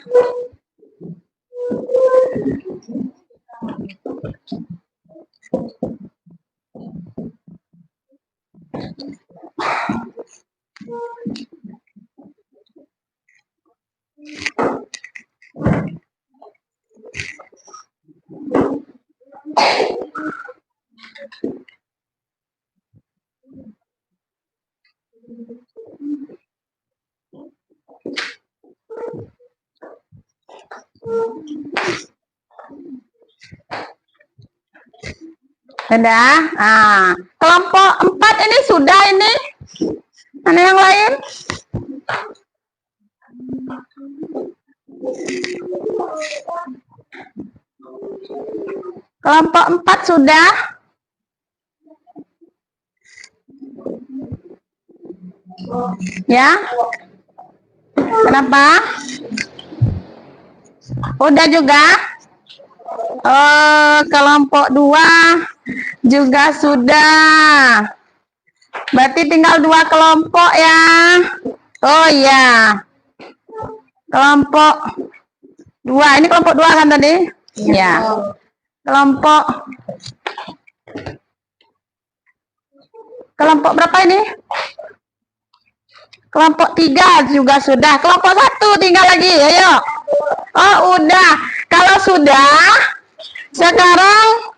A: Sudah. Ah, kelompok 4 ini sudah ini. Mana yang lain? Kelompok 4 sudah. Ya. Kenapa? Udah juga? Oh, kelompok 2 juga sudah. Berarti tinggal 2 kelompok ya. Oh iya. Kelompok 2. Ini kelompok 2 kan tadi? Iya. Kelompok berapa ini? Kelompok 3 juga sudah. Kelompok 1 tinggal lagi. Ayo. Oh, udah. Kalau sudah, sekarang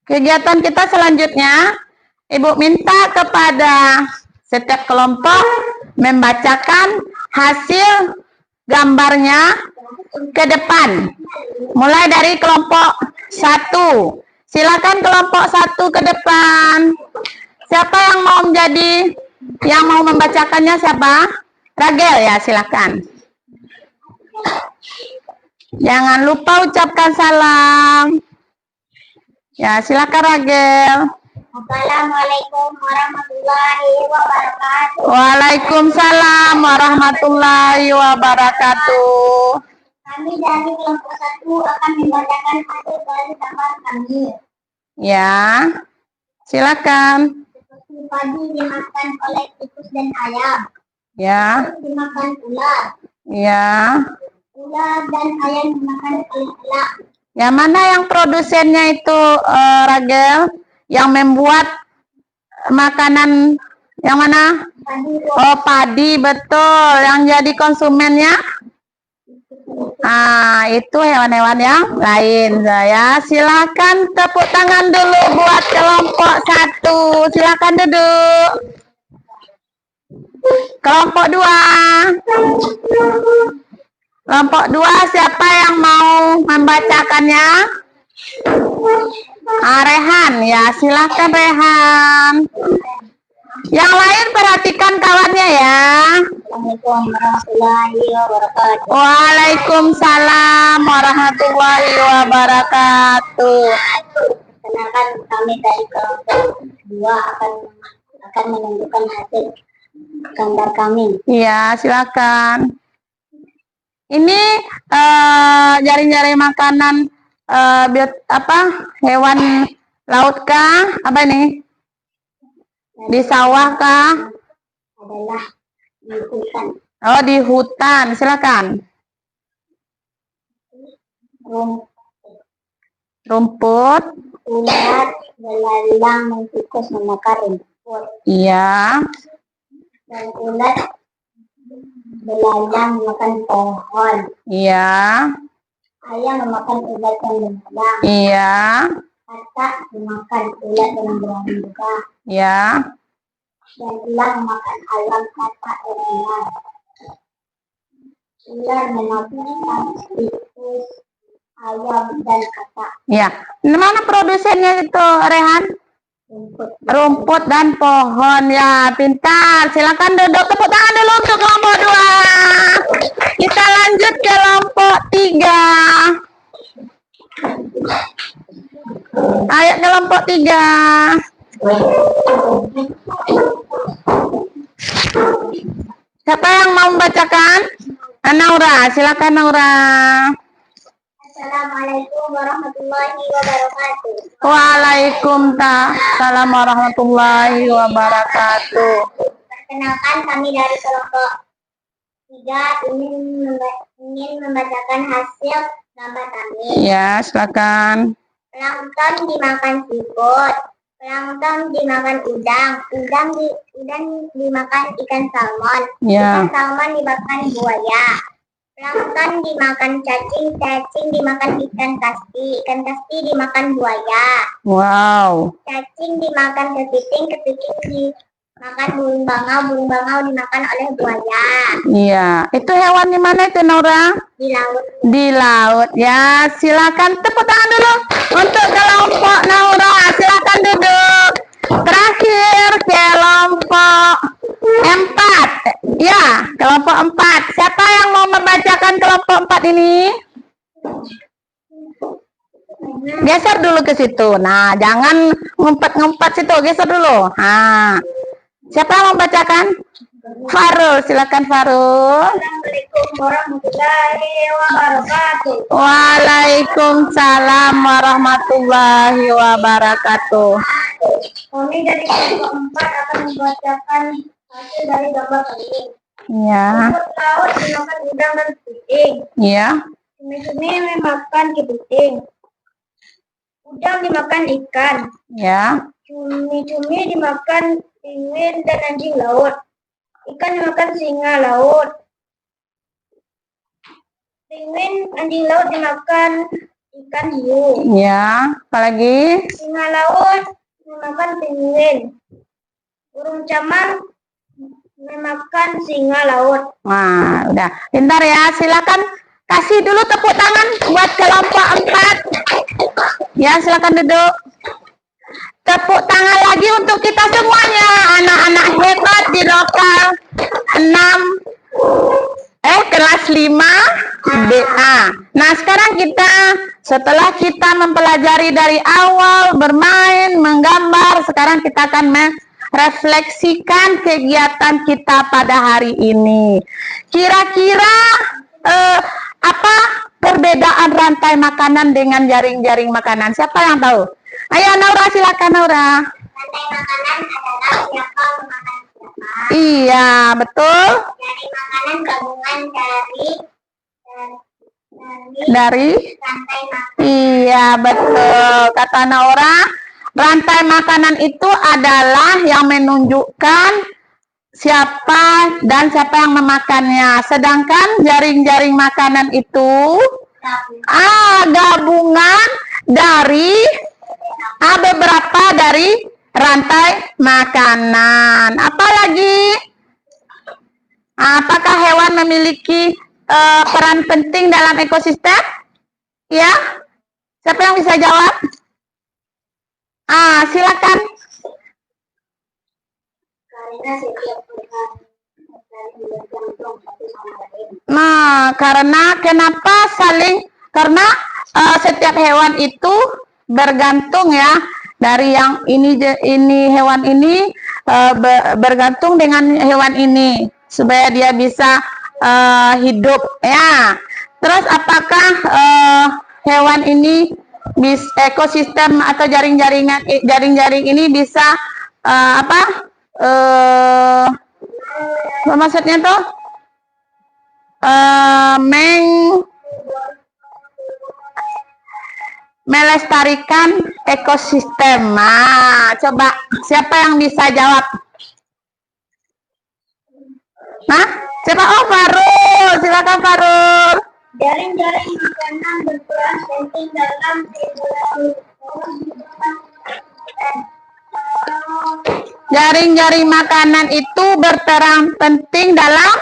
A: kegiatan kita selanjutnya, Ibu minta kepada setiap kelompok membacakan hasil gambarnya ke depan. Mulai dari kelompok 1. Silakan kelompok 1 ke depan. Siapa yang mau membacakannya siapa? Ragel ya, silakan. Jangan lupa ucapkan salam. Ya, silakan Ragel.
B: Assalamualaikum warahmatullahi wabarakatuh.
A: Waalaikumsalam warahmatullahi wabarakatuh.
B: Kami dari kelompok 1 akan membacakan hasil dari gambar kami.
A: Ya, silakan.
B: Seperti padi dimakan oleh tikus dan ayam.
A: Ya,
B: Tikus dimakan ular.
A: ya.
B: Ular dan ayam dimakan oleh elak.
A: Yang mana yang produsennya itu Ragel? Yang membuat makanan yang mana?
B: Padi
A: Oh, padi, betul. Yang jadi konsumennya? Itu hewan-hewan yang lain. Ya, silakan tepuk tangan dulu buat kelompok 1. Silakan duduk. Kelompok 2. Kelompok 2 siapa yang mau membacakannya? Rehan, ya silakan Rehan. Yang lain perhatikan kawannya ya.
B: Assalamualaikum warahmatullahi wabarakatuh.
A: Waalaikumsalam warahmatullahi wabarakatuh.
B: Perkenalkan kami dari kelompok 2 akan menunjukkan hasil gambar kami.
A: Iya, silakan. Ini jaring-jaring makanan hewan laut kah? Apa ini? Di sawah kah?
B: Adalah di hutan.
A: Oh, di hutan. Silakan. Rumput.
B: Ular, belalang, tikus memakan rumput.
A: Iya.
B: Dan ular, belalang memakan pohon.
A: Iya.
B: Ayam memakan ulat dan belalang.
A: Iya.
B: Katak memakan ulat dan belalang juga.
A: Iya.
B: Dan elang memakan ayam, katak dan elang. Ular memakan tikus, ayam dan katak.
A: Iya. Mana produsennya itu, Rehan? Rumput dan pohon. Ya, pintar. Silakan duduk. Tepuk tangan dulu untuk kelompok 2. Kita lanjut ke kelompok 3. Ayo kelompok 3. Siapa yang mau membacakan? Naura, silakan Naura.
B: Assalamualaikum warahmatullahi wabarakatuh.
A: Waalaikumsalam warahmatullahi wabarakatuh.
B: Perkenalkan kami dari kelompok 3 ingin membacakan hasil gambar kami.
A: Ya, silakan.
B: Plankton dimakan siput, plankton dimakan udang, udang dimakan ikan salmon,
A: Ya.
B: ikan salmon dimakan buaya. Plankton dimakan cacing, cacing dimakan ikan kasti dimakan buaya.
A: Wow.
B: Cacing dimakan kepiting, kepiting dimakan burung bangau dimakan oleh buaya.
A: Iya. Itu hewan di mana itu, Naura?
B: Di laut.
A: Di laut. Ya, silakan tepuk tangan dulu untuk kelompok Naura. Silakan duduk. Terakhir kelompok 4. Ya, kelompok 4. Siapa yang mau membacakan kelompok 4 ini? Geser dulu ke situ. Nah, jangan ngumpet-ngumpet situ. Geser dulu. Nah, siapa yang mau membacakan? Farul, silakan Farul.
B: Assalamualaikum warahmatullahi wabarakatuh.
A: Waalaikumsalam warahmatullahi wabarakatuh.
B: Kami dari kelompok 4 akan membacakan hasil dari gambar kalian.
A: Ya,
B: Rumput laut dimakan udang dan kepiting.
A: ya,
B: Cumi-cumi dimakan kepiting. Udang dimakan ikan.
A: ya,
B: Cumi-cumi dimakan penguin dan anjing laut. Ikan dimakan singa laut. Penguin, anjing laut dimakan ikan hiu.
A: ya. Apalagi?
B: Singa laut memakan penguin. Burung camang memakan singa laut.
A: Nah, udah. Pintar ya. Silakan kasih dulu tepuk tangan buat kelompok 4. Ya, silakan duduk. Tepuk tangan lagi untuk kita semuanya, anak-anak hebat di lokal 6 kelas 5 BA. Nah, sekarang setelah kita mempelajari dari awal bermain, menggambar, sekarang kita akan merefleksikan kegiatan kita pada hari ini. Kira-kira apa perbedaan rantai makanan dengan jaring-jaring makanan? Siapa yang tahu? Ayo Naura, silakan Naura.
B: Rantai makanan adalah siapa memakan siapa.
A: Iya, betul.
B: Jaring makanan gabungan
A: Dari
B: rantai makanan.
A: Iya, betul. Kata Naura, rantai makanan itu adalah yang menunjukkan siapa yang memakannya. Sedangkan jaring-jaring makanan itu gabungan dari beberapa dari rantai makanan. Apalagi? Apakah hewan memiliki peran penting dalam ekosistem? Ya? Siapa yang bisa jawab? Silakan.
B: Karena setiap hewan bergantung satu sama lain.
A: Nah, karena setiap hewan itu bergantung ya, dari yang ini hewan ini bergantung dengan hewan ini supaya dia bisa hidup ya. Terus apakah hewan ini ekosistem atau jaring-jaring ini bisa maksudnya tuh melestarikan ekosistem. Nah, coba siapa yang bisa jawab? Nah, siapa? Oh, Farul. Silakan Farul.
B: Jaring-jaring makanan berperan penting dalam regulasi.
A: Jaring-jaring makanan itu berperan penting dalam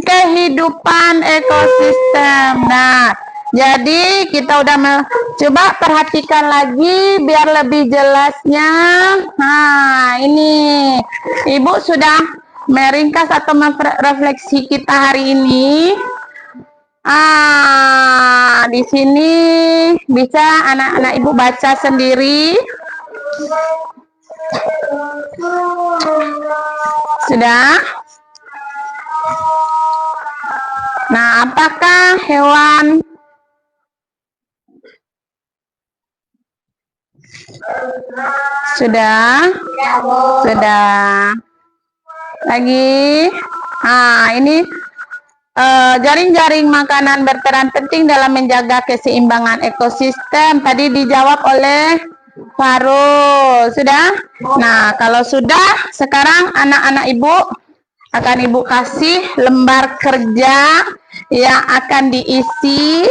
A: kehidupan ekosistem. Nah, jadi kita udah coba perhatikan lagi biar lebih jelasnya. Nah, ini Ibu sudah meringkas atau merefleksi kita hari ini. Di sini bisa anak-anak Ibu baca sendiri. Sudah? Nah, apakah hewan sudah? Sudah. Lagi. Ini jaring-jaring makanan berperan penting dalam menjaga keseimbangan ekosistem. Tadi dijawab oleh Farul. Sudah? Nah, kalau sudah, sekarang anak-anak Ibu akan Ibu kasih lembar kerja yang akan diisi.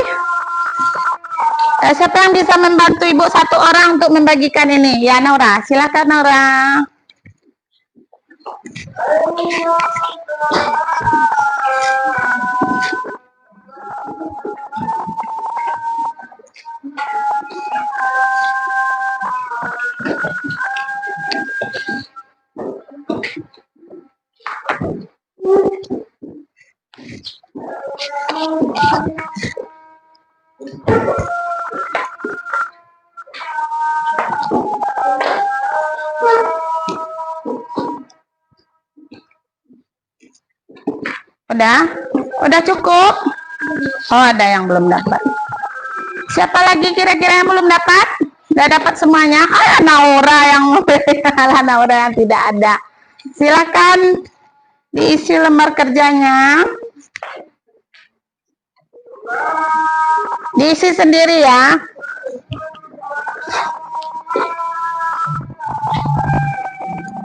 A: Siapa yang bisa membantu Ibu satu orang untuk membagikan ini? Ya, Naura. Silakan Naura. Udah cukup? Oh, ada yang belum dapat. Siapa lagi kira-kira yang belum dapat? Udah dapat semuanya? Naura yang Naura yang tidak ada. Silakan diisi lembar kerjanya. Diisi sendiri ya.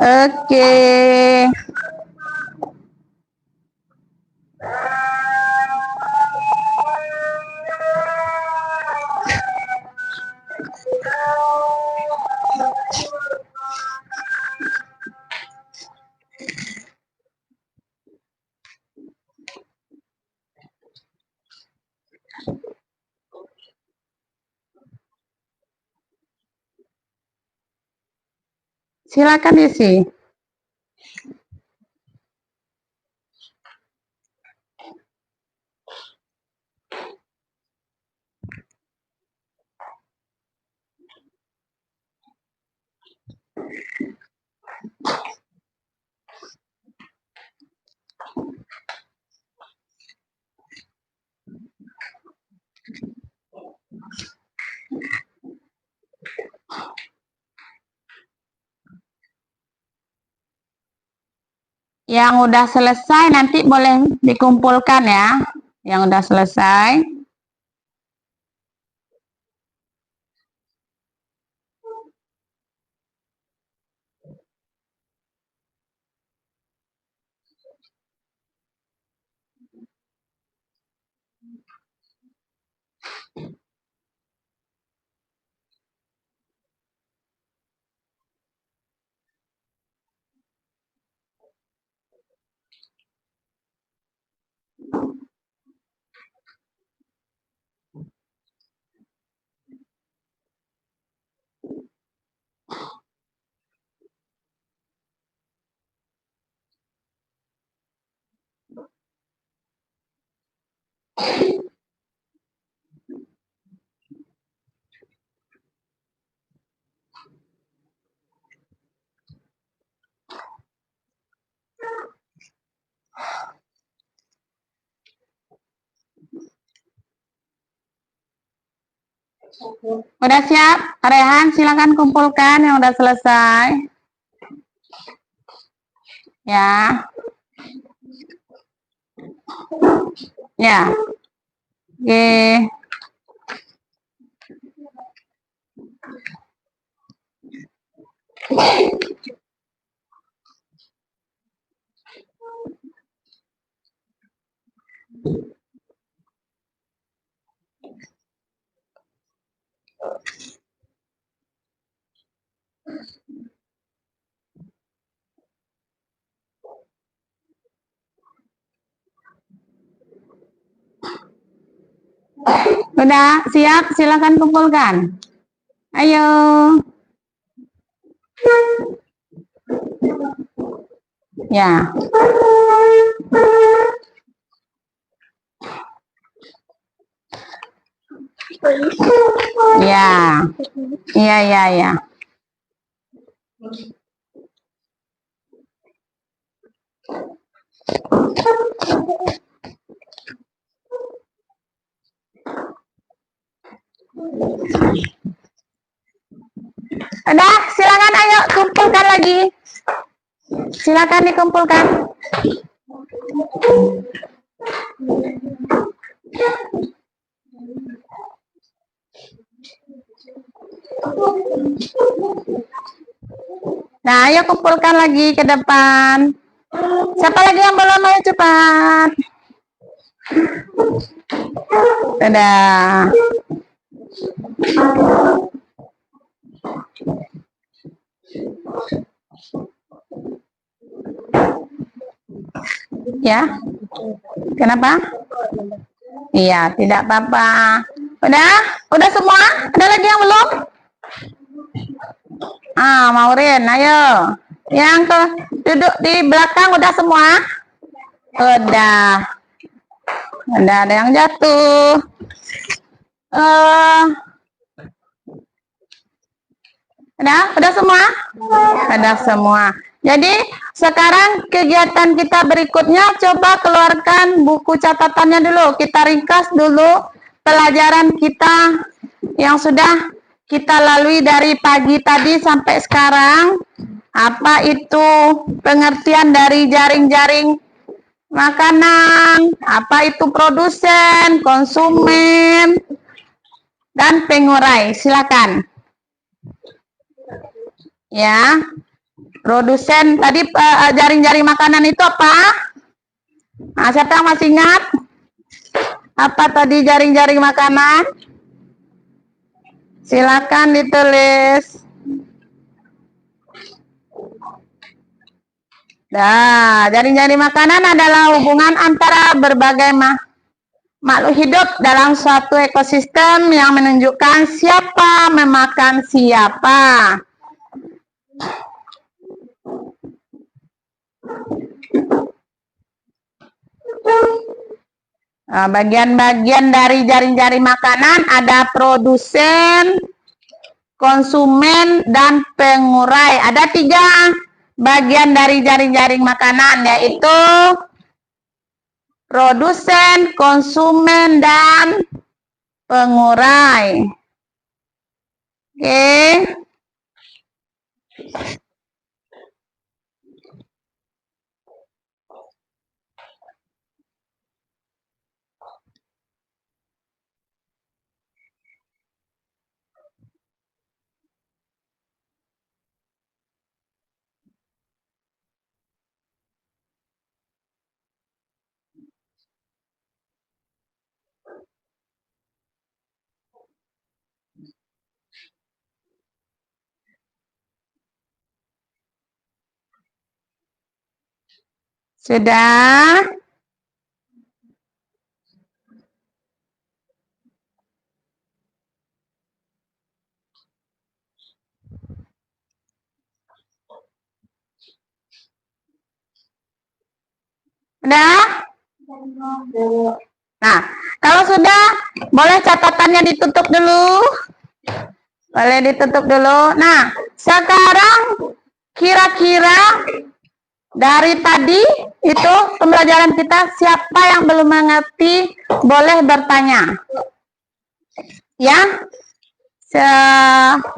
A: Oke. Silakan isi. Yang udah selesai nanti boleh dikumpulkan ya. Yang udah selesai. Udah siap? Rehan, silakan kumpulkan yang udah selesai. Ya. Ya. Oke. Udah siap? Silakan kumpulkan. Ayo. Ya. Ya. Iya, iya, iya. Udah, silakan ayo kumpulkan lagi. Silakan dikumpulkan. Nah, ayo kumpulkan lagi ke depan. Siapa lagi yang belum? Ayo cepat. Dadah. Ya. Kenapa? Iya, tidak apa-apa. Udah semua? Ada lagi yang belum? Maureen, ayo. Yang duduk di belakang udah semua? Udah. Ada yang jatuh. Udah semua? Udah semua. Jadi sekarang kegiatan kita berikutnya, coba keluarkan buku catatannya dulu. Kita ringkas dulu pelajaran kita yang sudah kita lalui dari pagi tadi sampai sekarang. Apa itu pengertian dari jaring-jaring makanan, apa itu produsen, konsumen, dan pengurai. Silakan. Ya, produsen tadi jaring-jaring makanan itu apa? Nah, siapa yang masih ingat? Apa tadi jaring-jaring makanan? Silakan ditulis. Nah, jaring-jaring makanan adalah hubungan antara berbagai makhluk hidup dalam suatu ekosistem yang menunjukkan siapa memakan siapa. Bagian-bagian dari jaring-jaring makanan ada produsen, konsumen, dan pengurai. Ada 3 bagian dari jaring-jaring makanan, yaitu produsen, konsumen, dan pengurai. Oke. Sudah? Udah? Nah, kalau sudah, boleh catatannya ditutup dulu. Boleh ditutup dulu. Nah, sekarang kira-kira dari tadi itu pembelajaran kita, siapa yang belum mengerti boleh bertanya. Ya,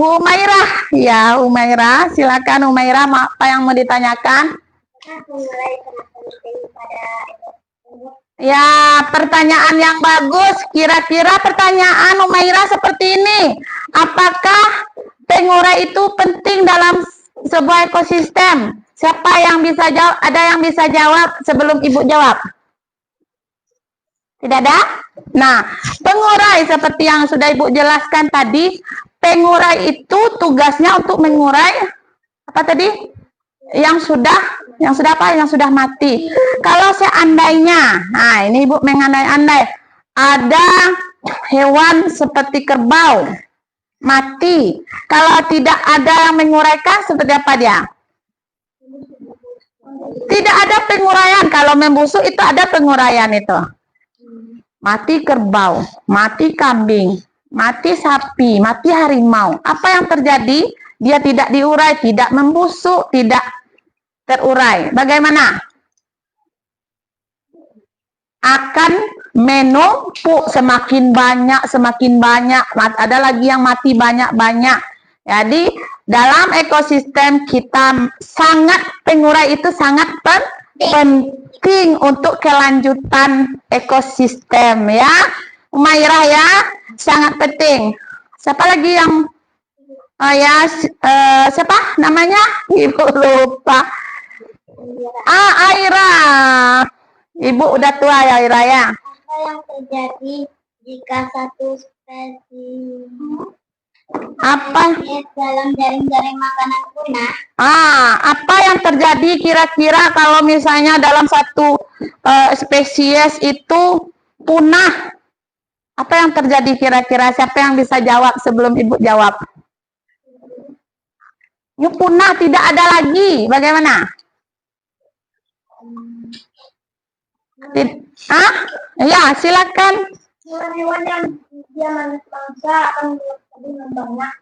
A: Humairah. Ya, Humairah. Silakan Humairah, apa yang mau ditanyakan? Ya, pertanyaan yang bagus. Kira-kira pertanyaan Humairah seperti ini. Apakah pengurai itu penting dalam sebuah ekosistem? Siapa yang bisa jawab? Ada yang bisa jawab sebelum Ibu jawab? Tidak ada? Nah, pengurai seperti yang sudah Ibu jelaskan tadi, pengurai itu tugasnya untuk mengurai apa tadi? Yang sudah apa? Yang sudah mati. Kalau seandainya, nah ini Ibu mengandai-andai, ada hewan seperti kerbau mati, kalau tidak ada yang menguraikan, seperti apa dia? Tidak ada penguraian. Kalau membusuk itu ada penguraian itu. Mati kerbau, mati kambing, mati sapi, mati harimau. Apa yang terjadi? Dia tidak diurai, tidak membusuk, tidak terurai. Bagaimana? Akan menumpuk semakin banyak, semakin banyak. Ada lagi yang mati banyak-banyak. Jadi dalam ekosistem kita pengurai itu sangat penting untuk kelanjutan ekosistem ya. Umairah ya, sangat penting. Siapa lagi yang siapa namanya? Ibu lupa. Aira. Ibu udah tua ya, Aira ya.
B: Apa yang terjadi jika satu spesies dalam jaring-jaring makanan punah?
A: Apa yang terjadi kira-kira kalau misalnya dalam satu spesies itu punah? Apa yang terjadi kira-kira? Siapa yang bisa jawab sebelum Ibu jawab? Ini punah, tidak ada lagi. Bagaimana? Ya, silakan.
B: Hewan-hewan yang dia mangsa akan lebih banyak.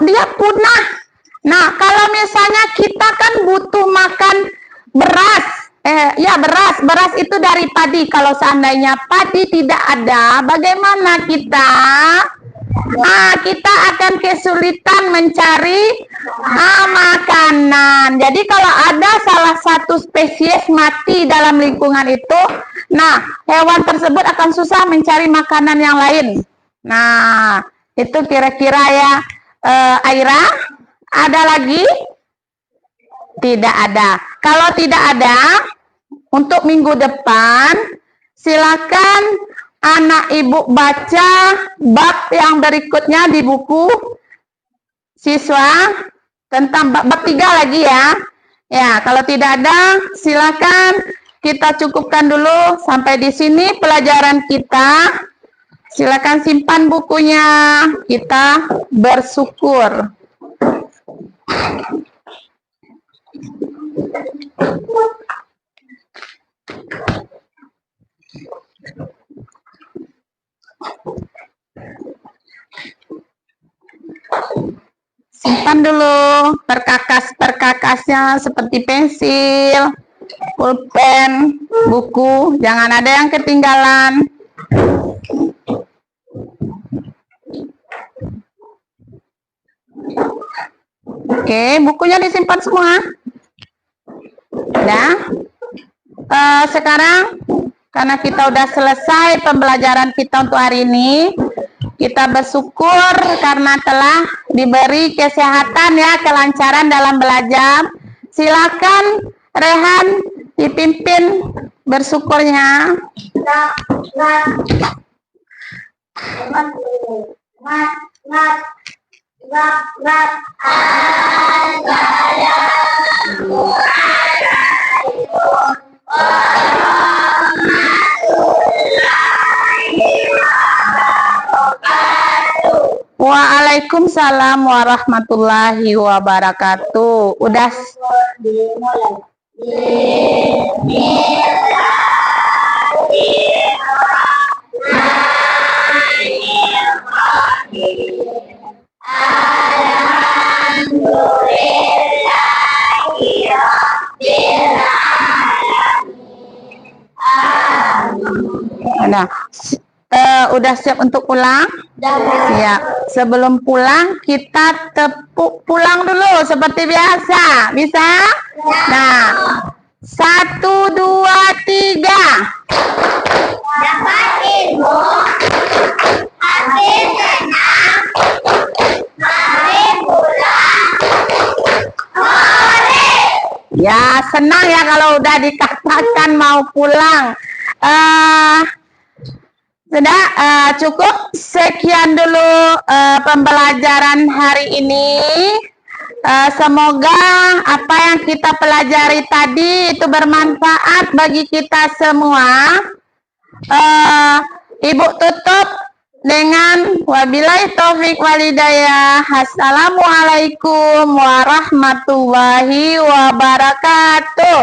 A: Dia punah. Nah, kalau misalnya kita kan butuh makan beras, beras itu dari padi. Kalau seandainya padi tidak ada, bagaimana kita? Kita akan kesulitan mencari makanan. Jadi kalau ada salah satu spesies mati dalam lingkungan itu, nah hewan tersebut akan susah mencari makanan yang lain. Nah, itu kira-kira ya, Aira, ada lagi? Tidak ada. Kalau tidak ada, untuk minggu depan, silakan anak ibu baca bab yang berikutnya di buku siswa tentang bab 3 lagi ya. Ya, kalau tidak ada, silakan kita cukupkan dulu sampai di sini pelajaran kita. Silakan simpan bukunya. Kita bersyukur. Simpan dulu perkakas-perkakasnya seperti pensil, pulpen, buku, jangan ada yang ketinggalan. Oke, bukunya disimpan semua. Nah, sekarang karena kita udah selesai pembelajaran kita untuk hari ini, kita bersyukur karena telah diberi kesehatan ya, kelancaran dalam belajar. Silakan Rehan dipimpin bersyukurnya. Waalaikumsalam warahmatullahi wabarakatuh. Udah Nah, udah siap untuk pulang? Ya, sebelum pulang kita tepuk pulang dulu seperti biasa. Bisa? Nah, 1, 2, 3.
B: Dapat ilmu, hati tenang, mari pulang.
A: Ya, senang ya kalau udah dikatakan mau pulang. Sudah cukup, sekian dulu pembelajaran hari ini. Semoga apa yang kita pelajari tadi itu bermanfaat bagi kita semua. Ibu tutup dengan wabillahi taufik walhidayah. Assalamualaikum warahmatullahi wabarakatuh.